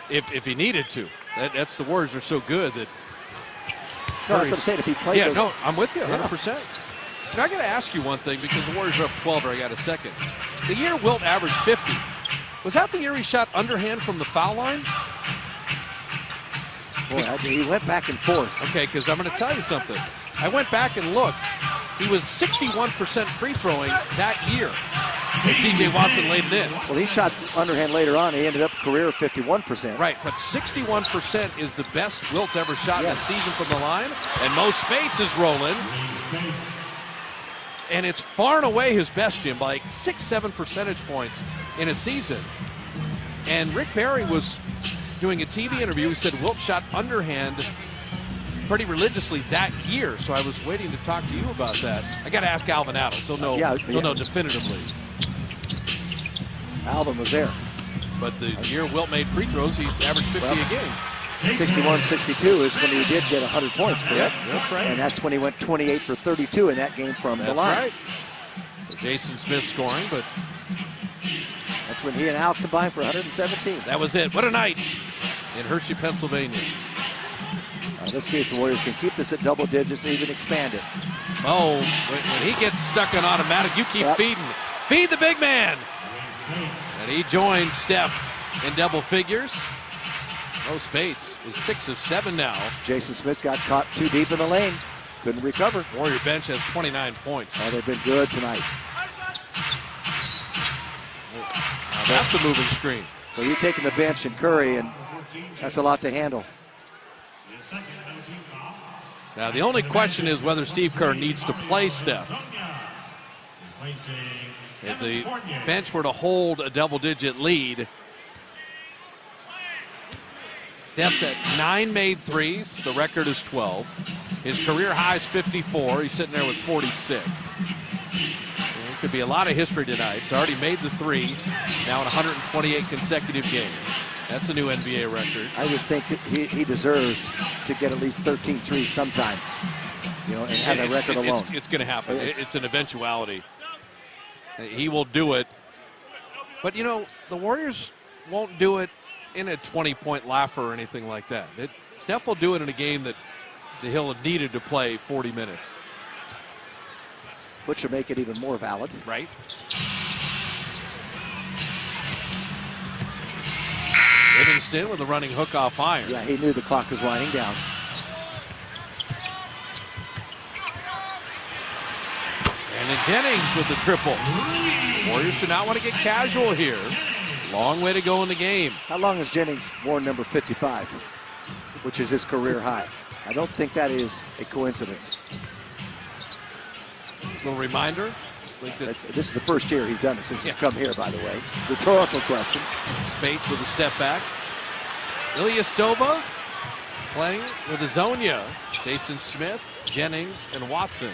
Speaker 1: If he needed to. That's the Warriors are so good that.
Speaker 11: No, that's what I'm saying. If he played.
Speaker 1: Yeah, no, I'm with you 100%. And I got to ask you one thing because the Warriors are up 12, or I got a second. The year Wilt averaged 50, was that the year he shot underhand from the foul line?
Speaker 11: Boy, he went back and forth.
Speaker 1: Okay, because I'm going to tell you something. I went back and looked. He was 61% free throwing that year as C.J. Watson laid it in.
Speaker 11: Well, he shot underhand later on. He ended up career 51%.
Speaker 1: Right, but 61% is the best Wilt's ever shot in a season from the line. And Mo Spates is rolling. And it's far and away his best, Jim, by like 6-7 percentage points in a season. And Rick Barry was doing a TV interview. He said Wilt shot underhand pretty religiously that year, so I was waiting to talk to you about that. I got to ask Alvin Adams. He'll know, he'll know definitively.
Speaker 11: Alvin was there.
Speaker 1: But the year Wilt made free throws, he averaged 50 a game.
Speaker 11: 61-62 is when he did get 100 points, correct?
Speaker 1: Yeah, that's right.
Speaker 11: And that's when he went 28 for 32 in that game from the line.
Speaker 1: That's right. Jason Smith scoring, but
Speaker 11: that's when he and Al combined for 117.
Speaker 1: That was it. What a night in Hershey, Pennsylvania.
Speaker 11: Let's see if the Warriors can keep this at double digits and even expand it.
Speaker 1: Oh, when he gets stuck on automatic, you keep feeding. Feed the big man. And he joins Steph in double figures. Spates is 6 of 7 now.
Speaker 11: Jason Smith got caught too deep in the lane. Couldn't recover.
Speaker 1: Warrior bench has 29 points.
Speaker 11: Oh, they've been good tonight.
Speaker 1: Now that's a moving screen.
Speaker 11: So you're taking the bench and Curry, and that's a lot to handle.
Speaker 1: Now the only question is whether Steve Kerr needs to play Steph. If the bench were to hold a double-digit lead, Steph's at 9 made threes. The record is 12. His career high is 54. He's sitting there with 46. It could be a lot of history tonight. He's already made the 3, now in 128 consecutive games. That's a new NBA record.
Speaker 11: I just think he deserves to get at least 13 threes sometime, you know, and have that record alone.
Speaker 1: It's going to happen. It's an eventuality. He will do it. But, you know, the Warriors won't do it in a 20-point laugher or anything like that. Steph will do it in a game that he'll have needed to play 40 minutes.
Speaker 11: Which will make it even more valid.
Speaker 1: Right. Livingston with a running hook off iron.
Speaker 11: Yeah, he knew the clock was winding down.
Speaker 1: And then Jennings with the triple. Warriors do not want to get casual here. Long way to go in the game.
Speaker 11: How long has Jennings worn number 55, which is his career high? I don't think that is a coincidence.
Speaker 1: Little reminder.
Speaker 11: This is the first year he's done it since he's come here, by the way. Rhetorical question.
Speaker 1: Spates with a step back. Ilyasova playing with Azonia. Jason Smith, Jennings, and Watson.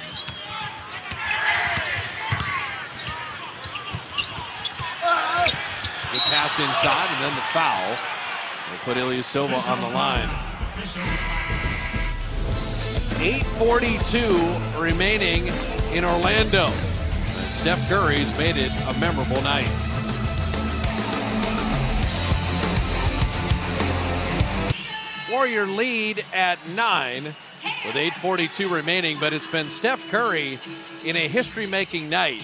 Speaker 1: Good pass inside, and then the foul. They put Ilyasova on the line. 8:42 remaining in Orlando. And Steph Curry's made it a memorable night. Warrior lead at 9 with 8:42 remaining, but it's been Steph Curry in a history-making night.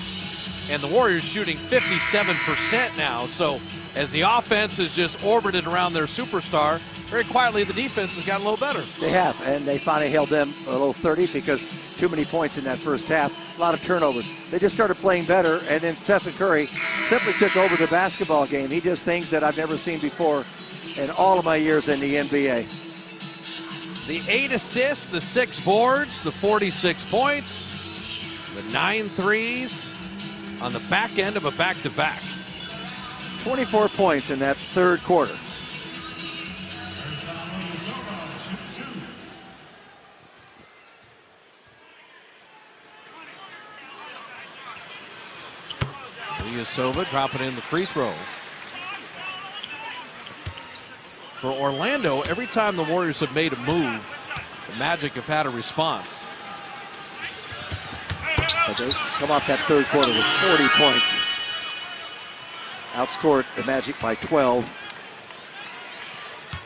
Speaker 1: And the Warriors shooting 57% now. So as the offense has just orbited around their superstar, very quietly the defense has gotten a little better.
Speaker 11: They have, and they finally held them a little 30 because too many points in that first half. A lot of turnovers. They just started playing better, and then Stephen Curry simply took over the basketball game. He does things that I've never seen before in all of my years in the NBA.
Speaker 1: The 8 assists, the 6 boards, the 46 points, the 9 threes on the back end of a back-to-back.
Speaker 11: 24 points in that third quarter.
Speaker 1: Ilyasova dropping in the free throw. For Orlando, every time the Warriors have made a move, the Magic have had a response.
Speaker 11: But they come off that third quarter with 40 points. Outscored the Magic by 12.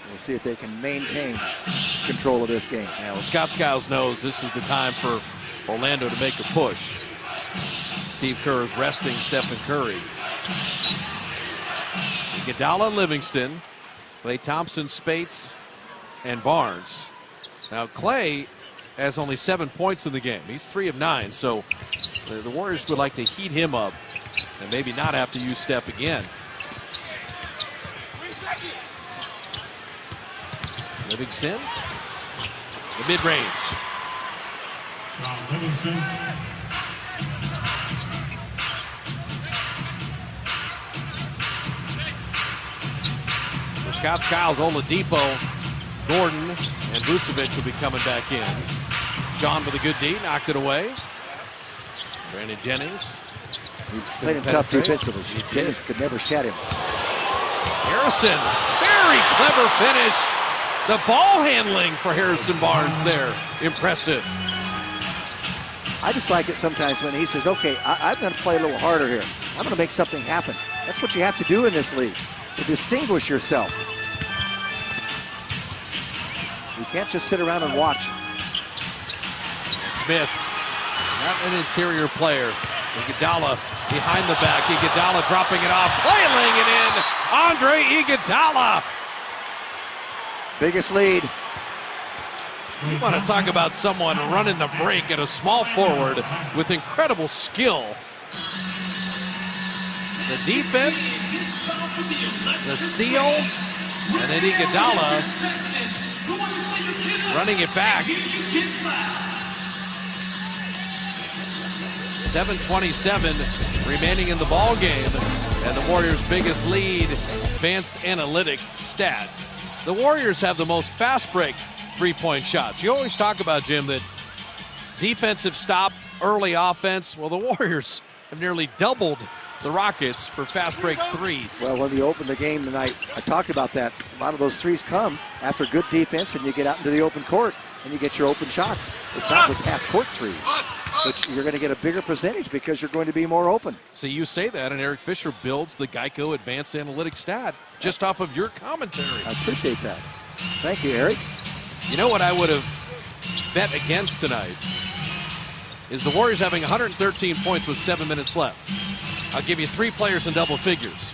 Speaker 11: We'll see if they can maintain control of this game.
Speaker 1: Yeah, well, Scott Skiles knows this is the time for Orlando to make a push. Steve Kerr is resting Stephen Curry. Iguodala, Livingston, Klay Thompson, Spates, and Barnes. Now Klay has only 7 points in the game. He's 3 of 9, so the Warriors would like to heat him up and maybe not have to use Steph again. Livingston, the mid-range.
Speaker 5: Livingston.
Speaker 1: For Scott Skiles, Oladipo, Gordon, and Vucevic will be coming back in. Sean with a good D, knocked it away. Brandon Jennings.
Speaker 11: He played him tough defensively. Jennings could never shed him.
Speaker 1: Harrison, very clever finish. The ball handling for Harrison Barnes there, impressive.
Speaker 11: I just like it sometimes when he says, okay, I'm going to play a little harder here. I'm going to make something happen. That's what you have to do in this league, to distinguish yourself. You can't just sit around and watch.
Speaker 1: Smith, not an interior player. Iguodala behind the back. Iguodala dropping it off. Klay laying it in. Andre Iguodala.
Speaker 11: Biggest lead.
Speaker 1: You want to talk about someone running the break at a small forward with incredible skill. The defense, the steal, and then Iguodala running it back. 7:27 remaining in the ball game, and the Warriors' biggest lead, advanced analytic stat. The Warriors have the most fast break three-point shots. You always talk about, Jim, that defensive stop, early offense. Well, the Warriors have nearly doubled the Rockets for fast break threes.
Speaker 11: Well, when you open the game tonight, I talked about that. A lot of those threes come after good defense, and you get out into the open court and you get your open shots. It's not just half-court threes, which you're going to get a bigger percentage because you're going to be more open.
Speaker 1: See, you say that, and Eric Fisher builds the Geico Advanced Analytics stat just off of your commentary.
Speaker 11: I appreciate that. Thank you, Eric.
Speaker 1: You know what I would have bet against tonight is the Warriors having 113 points with 7 minutes left. I'll give you 3 players in double figures.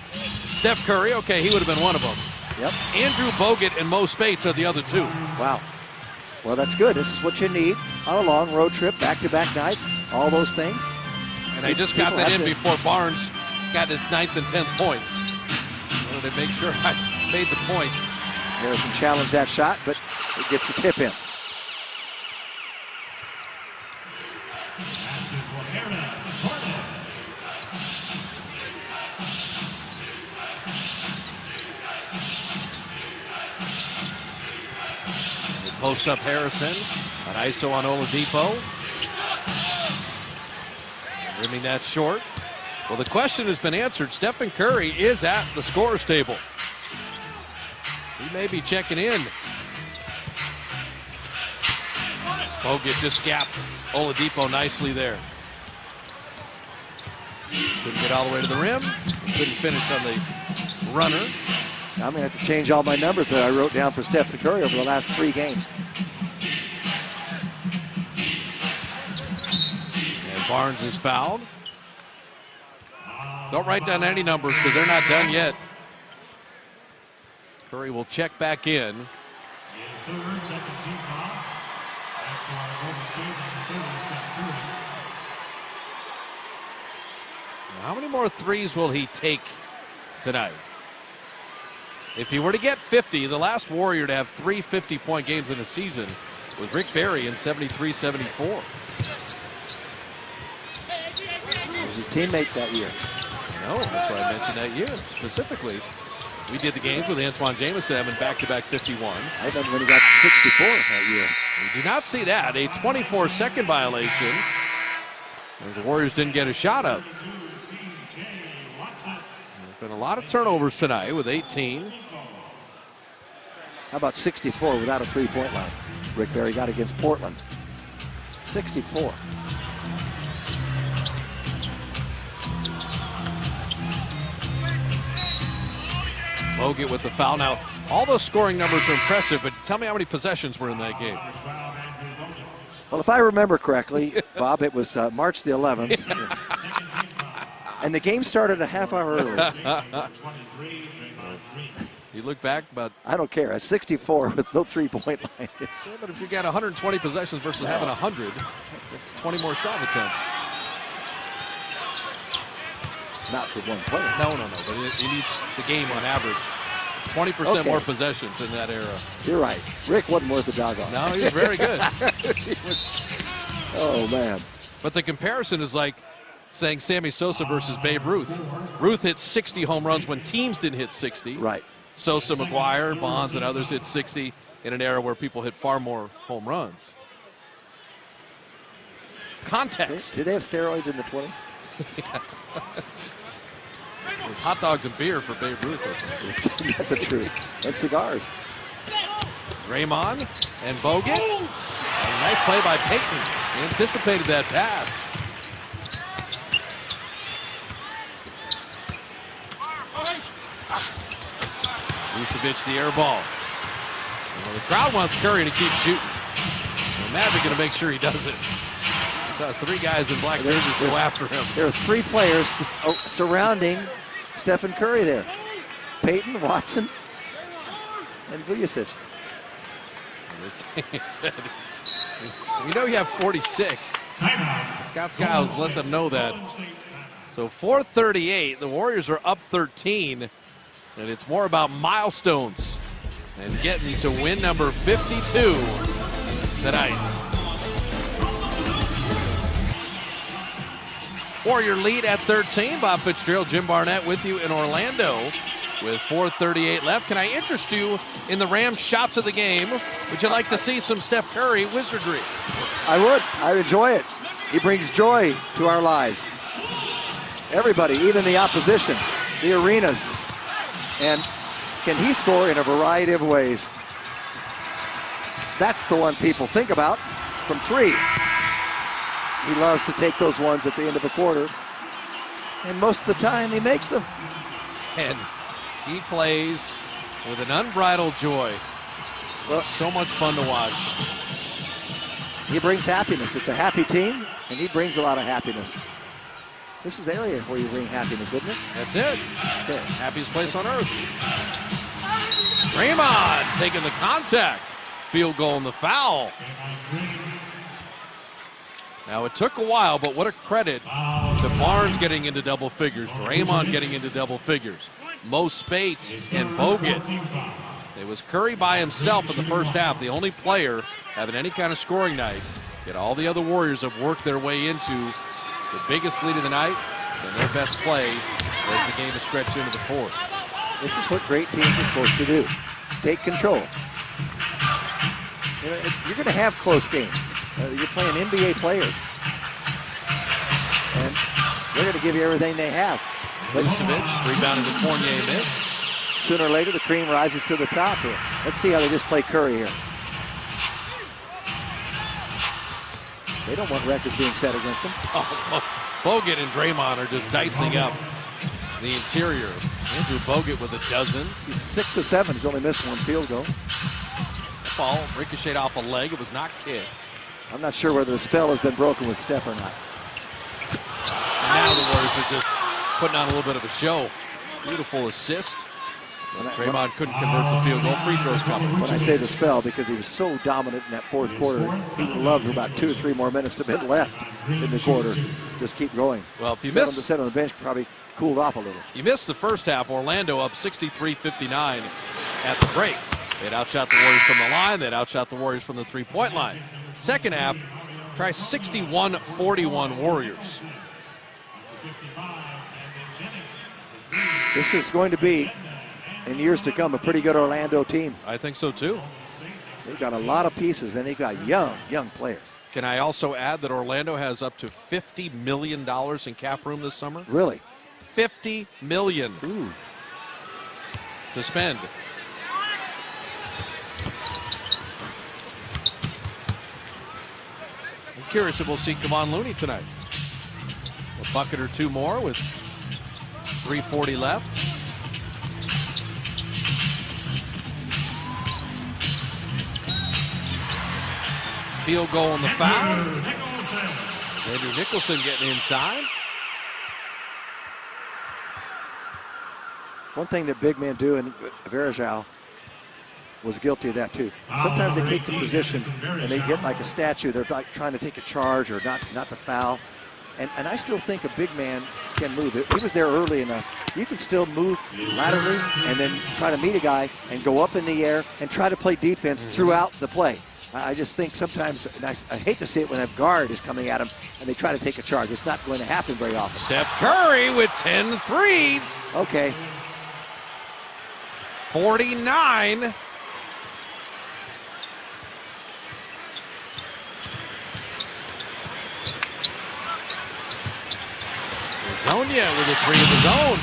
Speaker 1: Steph Curry, okay, he would have been one of them.
Speaker 11: Yep.
Speaker 1: Andrew Bogut and Mo Spates are the other 2.
Speaker 11: Wow. Well, that's good. This is what you need on a long road trip, back-to-back nights, all those things.
Speaker 1: And I just got that in before Barnes got his 9th and 10th points. I wanted to make sure I made the points.
Speaker 11: Harrison challenged that shot, but it gets the tip in.
Speaker 1: Post up Harrison, an ISO on Oladipo. Rimming that short. Well, the question has been answered. Stephen Curry is at the scorer's table. He may be checking in. Bogut just gapped Oladipo nicely there. Couldn't get all the way to the rim. Couldn't finish on the runner.
Speaker 11: I'm going to have to change all my numbers that I wrote down for Stephen Curry over the last 3 games.
Speaker 1: And Barnes is fouled. Don't write down any numbers because they're not done yet. Curry will check back in. How many more threes will he take tonight? If he were to get 50, the last Warrior to have 3 50-point games in a season was Rick Barry in 73-74.
Speaker 11: He was his teammate that year.
Speaker 1: No, that's why I mentioned that year specifically. We did the games with Antoine Jamison having back-to-back 51.
Speaker 11: I remember when he got 64 that year.
Speaker 1: We do not see that. A 24-second violation as the Warriors didn't get a shot up. There's been a lot of turnovers tonight with 18.
Speaker 11: How about 64 without a three-point line? Rick Barry got against Portland. 64.
Speaker 1: Bogut with the foul. Now, all those scoring numbers are impressive, but tell me how many possessions were in that game.
Speaker 11: Well, if I remember correctly, Bob, it was March the 11th. And the game started a half hour early.
Speaker 1: You look back, but
Speaker 11: I don't care. At 64 with no three-point line.
Speaker 1: Yeah, but if you got 120 possessions versus having 100, it's 20 more shot attempts.
Speaker 11: Not for one player.
Speaker 1: No. But in each the game on average, 20% more possessions in that era.
Speaker 11: You're right. Rick wasn't worth a doggone.
Speaker 1: No, he was very good.
Speaker 11: Oh man!
Speaker 1: But the comparison is like saying Sammy Sosa versus Babe Ruth. Ruth hit 60 home runs when teams didn't hit 60.
Speaker 11: Right.
Speaker 1: Sosa, McGuire, Bonds, and others hit 60 in an era where people hit far more home runs. Context.
Speaker 11: Did they have steroids in the 20s?
Speaker 1: It was hot dogs and beer for Babe Ruth.
Speaker 11: That's the truth. And cigars.
Speaker 1: Draymond and Bogut. And a nice play by Payton. He anticipated that pass. Vucevic, the air ball. Well, the crowd wants Curry to keep shooting. The Magic going to make sure he doesn't. So 3 guys in black jerseys go after him.
Speaker 11: There are 3 players surrounding Stephen Curry there. Payton, Watson, and Vucevic.
Speaker 1: He said, we know you have 46. Scott Skiles let them know that. So 4:38, the Warriors are up 13, and it's more about milestones and getting to win number 52 tonight. Warrior lead at 13. Bob Fitzgerald, Jim Barnett with you in Orlando with 4:38 left. Can I interest you in the Rams' shots of the game? Would you like to see some Steph Curry wizardry?
Speaker 11: I would. I enjoy it. He brings joy to our lives. Everybody, even the opposition, the arenas. And can he score in a variety of ways? That's the one people think about from 3. He loves to take those ones at the end of a quarter. And most of the time, he makes them.
Speaker 1: And he plays with an unbridled joy. Well, so much fun to watch.
Speaker 11: He brings happiness. It's a happy team, and he brings a lot of happiness. This is the area where you bring happiness, isn't it?
Speaker 1: That's it. Okay. Happiest place on earth. Draymond taking the contact. Field goal and the foul. Now, it took a while, but what a credit to Barnes getting into double figures, Draymond getting into double figures, Mo Spates and Bogut. It was Curry by himself in the first half, the only player having any kind of scoring night. Yet all the other Warriors have worked their way into the biggest lead of the night and their best play as the game is stretched into the fourth.
Speaker 11: This is what great teams are supposed to do. Take control. You're going to have close games. You're playing NBA players. And they're going to give you everything they have.
Speaker 1: Vucevic rebounded to Fournier miss.
Speaker 11: Sooner or later, the cream rises to the top here. Let's see how they just play Curry here. They don't want records being set against them.
Speaker 1: Oh, Bogut and Draymond are just dicing up the interior. Andrew Bogut with a dozen.
Speaker 11: He's 6 of 7. He's only missed 1 field goal.
Speaker 1: Ball ricocheted off a leg. It was not kicked.
Speaker 11: I'm not sure whether the spell has been broken with Steph or not.
Speaker 1: And now the Warriors are just putting on a little bit of a show. Beautiful assist. Draymond couldn't convert the field goal. Free throws coming.
Speaker 11: When I say the spell, because he was so dominant in that fourth quarter, he would love for about 2 or 3 more minutes to be left in the quarter. Just keep going.
Speaker 1: Well, if you
Speaker 11: missed, to sit on the bench probably cooled off a little.
Speaker 1: You missed the first half. Orlando up 63-59 at the break. They'd outshot the Warriors from the line. They'd outshot the Warriors from the three-point line. Second half, try 61-41 Warriors.
Speaker 11: This is going to be, in years to come, a pretty good Orlando team.
Speaker 1: I think so, too.
Speaker 11: They've got a lot of pieces, and they've got young players.
Speaker 1: Can I also add that Orlando has up to $50 million in cap room this summer?
Speaker 11: Really?
Speaker 1: $50 million to spend. I'm curious if we'll see Kevon Looney tonight. A bucket or 2 more with 3:40 left. Field goal on the foul. Andrew Nicholson getting inside.
Speaker 11: One thing that big men do, and Verajao was guilty of that too. Sometimes they take the position and they get like a statue. They're like trying to take a charge or not to foul. And I still think a big man can move. He was there early enough. You can still move laterally and then try to meet a guy and go up in the air and try to play defense throughout the play. I just think sometimes, and I hate to see it when a guard is coming at him and they try to take a charge. It's not going to happen very often.
Speaker 1: Steph Curry with 10 threes.
Speaker 11: Okay.
Speaker 1: 49. Zonia with a 3 of his own.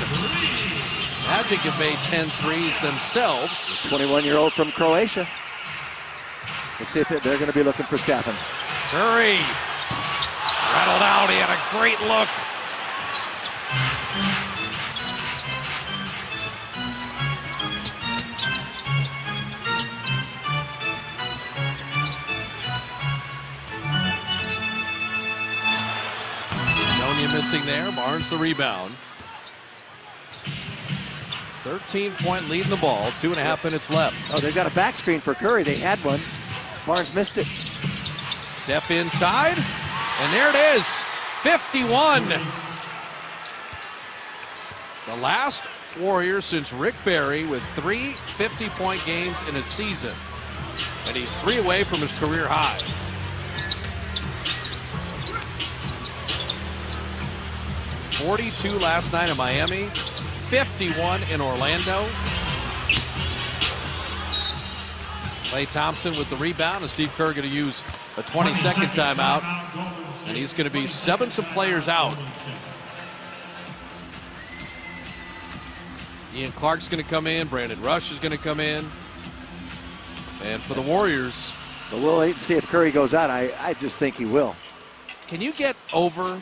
Speaker 1: Magic have made 10 threes themselves.
Speaker 11: 21-year-old from Croatia. Let's see if they're going to be looking for Stephen.
Speaker 1: Curry rattled out. He had a great look. Zonia missing there. Barnes the rebound. 13-point lead in the ball. 2.5 minutes left.
Speaker 11: Oh, they've got a back screen for Curry. They had one. Barnes missed it.
Speaker 1: Steph inside, and there it is, 51. The last Warrior since Rick Barry with 3 50-point games in a season. And he's 3 away from his career high. $42 last night in Miami, 51 in Orlando. Klay Thompson with the rebound, and Steve Kerr going to use a 20-second timeout. And he's going to be subbing some players out. Ian Clark's going to come in. Brandon Rush is going to come in. And for the Warriors,
Speaker 11: but we'll wait and see if Curry goes out. I just think he will.
Speaker 1: Can you get over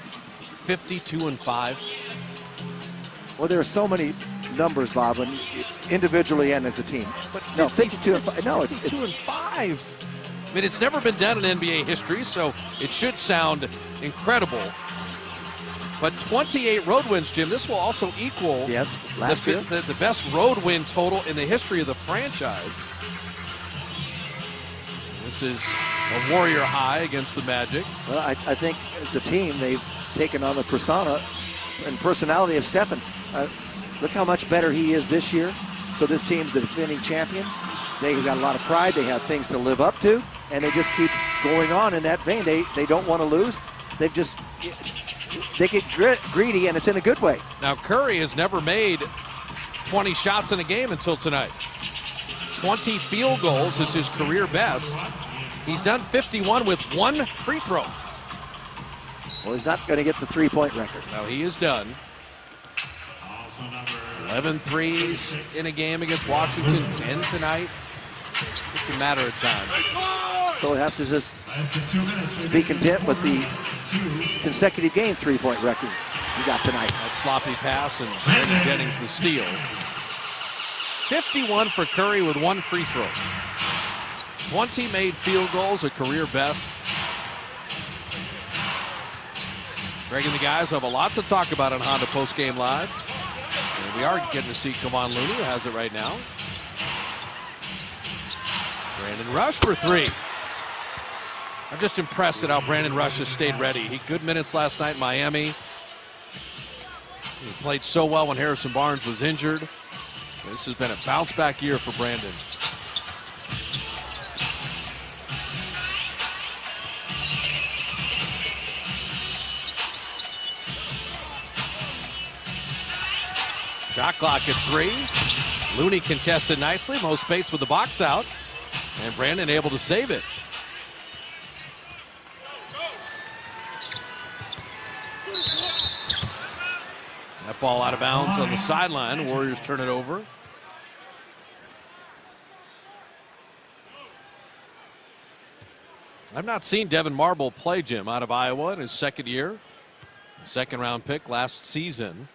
Speaker 1: 52-5?
Speaker 11: Well, there are so many numbers, Bob, and individually and as a team.
Speaker 1: But
Speaker 11: no, 52-5. No, it's
Speaker 1: 52-5. I mean, it's never been done in NBA history, so it should sound incredible. But 28 road wins, Jim. This will also equal
Speaker 11: last year
Speaker 1: the best road win total in the history of the franchise. This is a Warrior high against the Magic.
Speaker 11: Well, I think as a team, they've taken on the persona and personality of Stephen. Look how much better he is this year. So this team's the defending champion. They've got a lot of pride. They have things to live up to, and they just keep going on in that vein. They don't want to lose. They get greedy, and it's in a good way.
Speaker 1: Now, Curry has never made 20 shots in a game until tonight. 20 field goals is his career best. He's done 51 with 1 free throw.
Speaker 11: Well, he's not going to get the three-point record.
Speaker 1: No, he is done. 11 threes in a game against Washington, 10 tonight. It's a matter of time.
Speaker 11: So we have to just be content with the consecutive game three-point record you got tonight.
Speaker 1: That sloppy pass and Brandon Jennings the steal. 51 for Curry with 1 free throw. 20 made field goals, a career best. Greg and the guys have a lot to talk about on Honda Postgame Live. And we are getting to see Kevon Looney, who has it right now. Brandon Rush for 3. I'm just impressed at how Brandon Rush has stayed ready. He good minutes last night in Miami. He played so well when Harrison Barnes was injured. This has been a bounce-back year for Brandon. Shot clock at 3. Looney contested nicely. Mo Spates with the box out. And Brandon able to save it. That ball out of bounds on the sideline. The Warriors turn it over. I've not seen Devin Marble play, Jim, out of Iowa in his second year. Second round pick last season.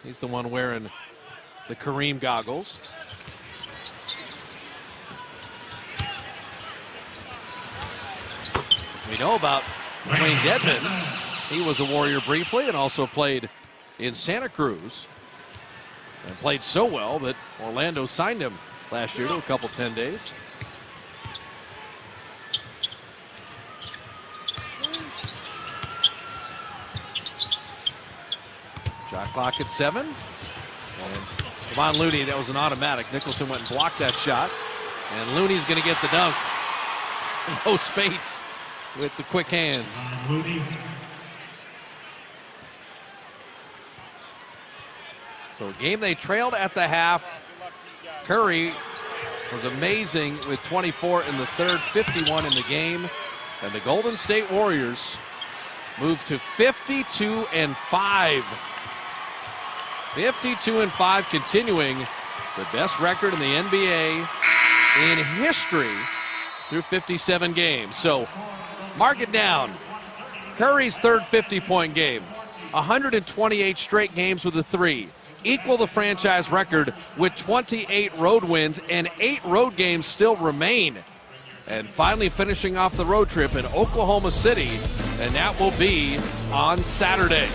Speaker 1: He's the one wearing the Kareem goggles. We know about Wayne Dedmon. He was a Warrior briefly and also played in Santa Cruz. And played so well that Orlando signed him last year to a couple 10 days. Shot clock at 7. And Kevon Looney, that was an automatic. Nicholson went and blocked that shot. And Looney's going to get the dunk. Mo Spates with the quick hands. So a game they trailed at the half. Curry was amazing with 24 in the third, 51 in the game. And the Golden State Warriors moved to 52-5. 52-5, continuing the best record in the NBA in history through 57 games. So mark it down. Curry's third 50-point game. 128 straight games with a 3. Equal the franchise record with 28 road wins, and 8 road games still remain. And finally finishing off the road trip in Oklahoma City, and that will be on Saturday.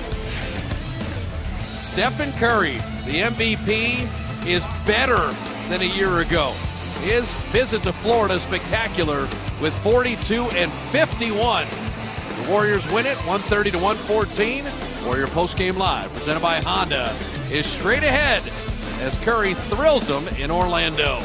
Speaker 1: Stephen Curry, the MVP, is better than a year ago. his visit to Florida spectacular with 42 and 51. The Warriors win it 130 to 114. Warrior postgame live, presented by Honda, is straight ahead as Curry thrills them in Orlando.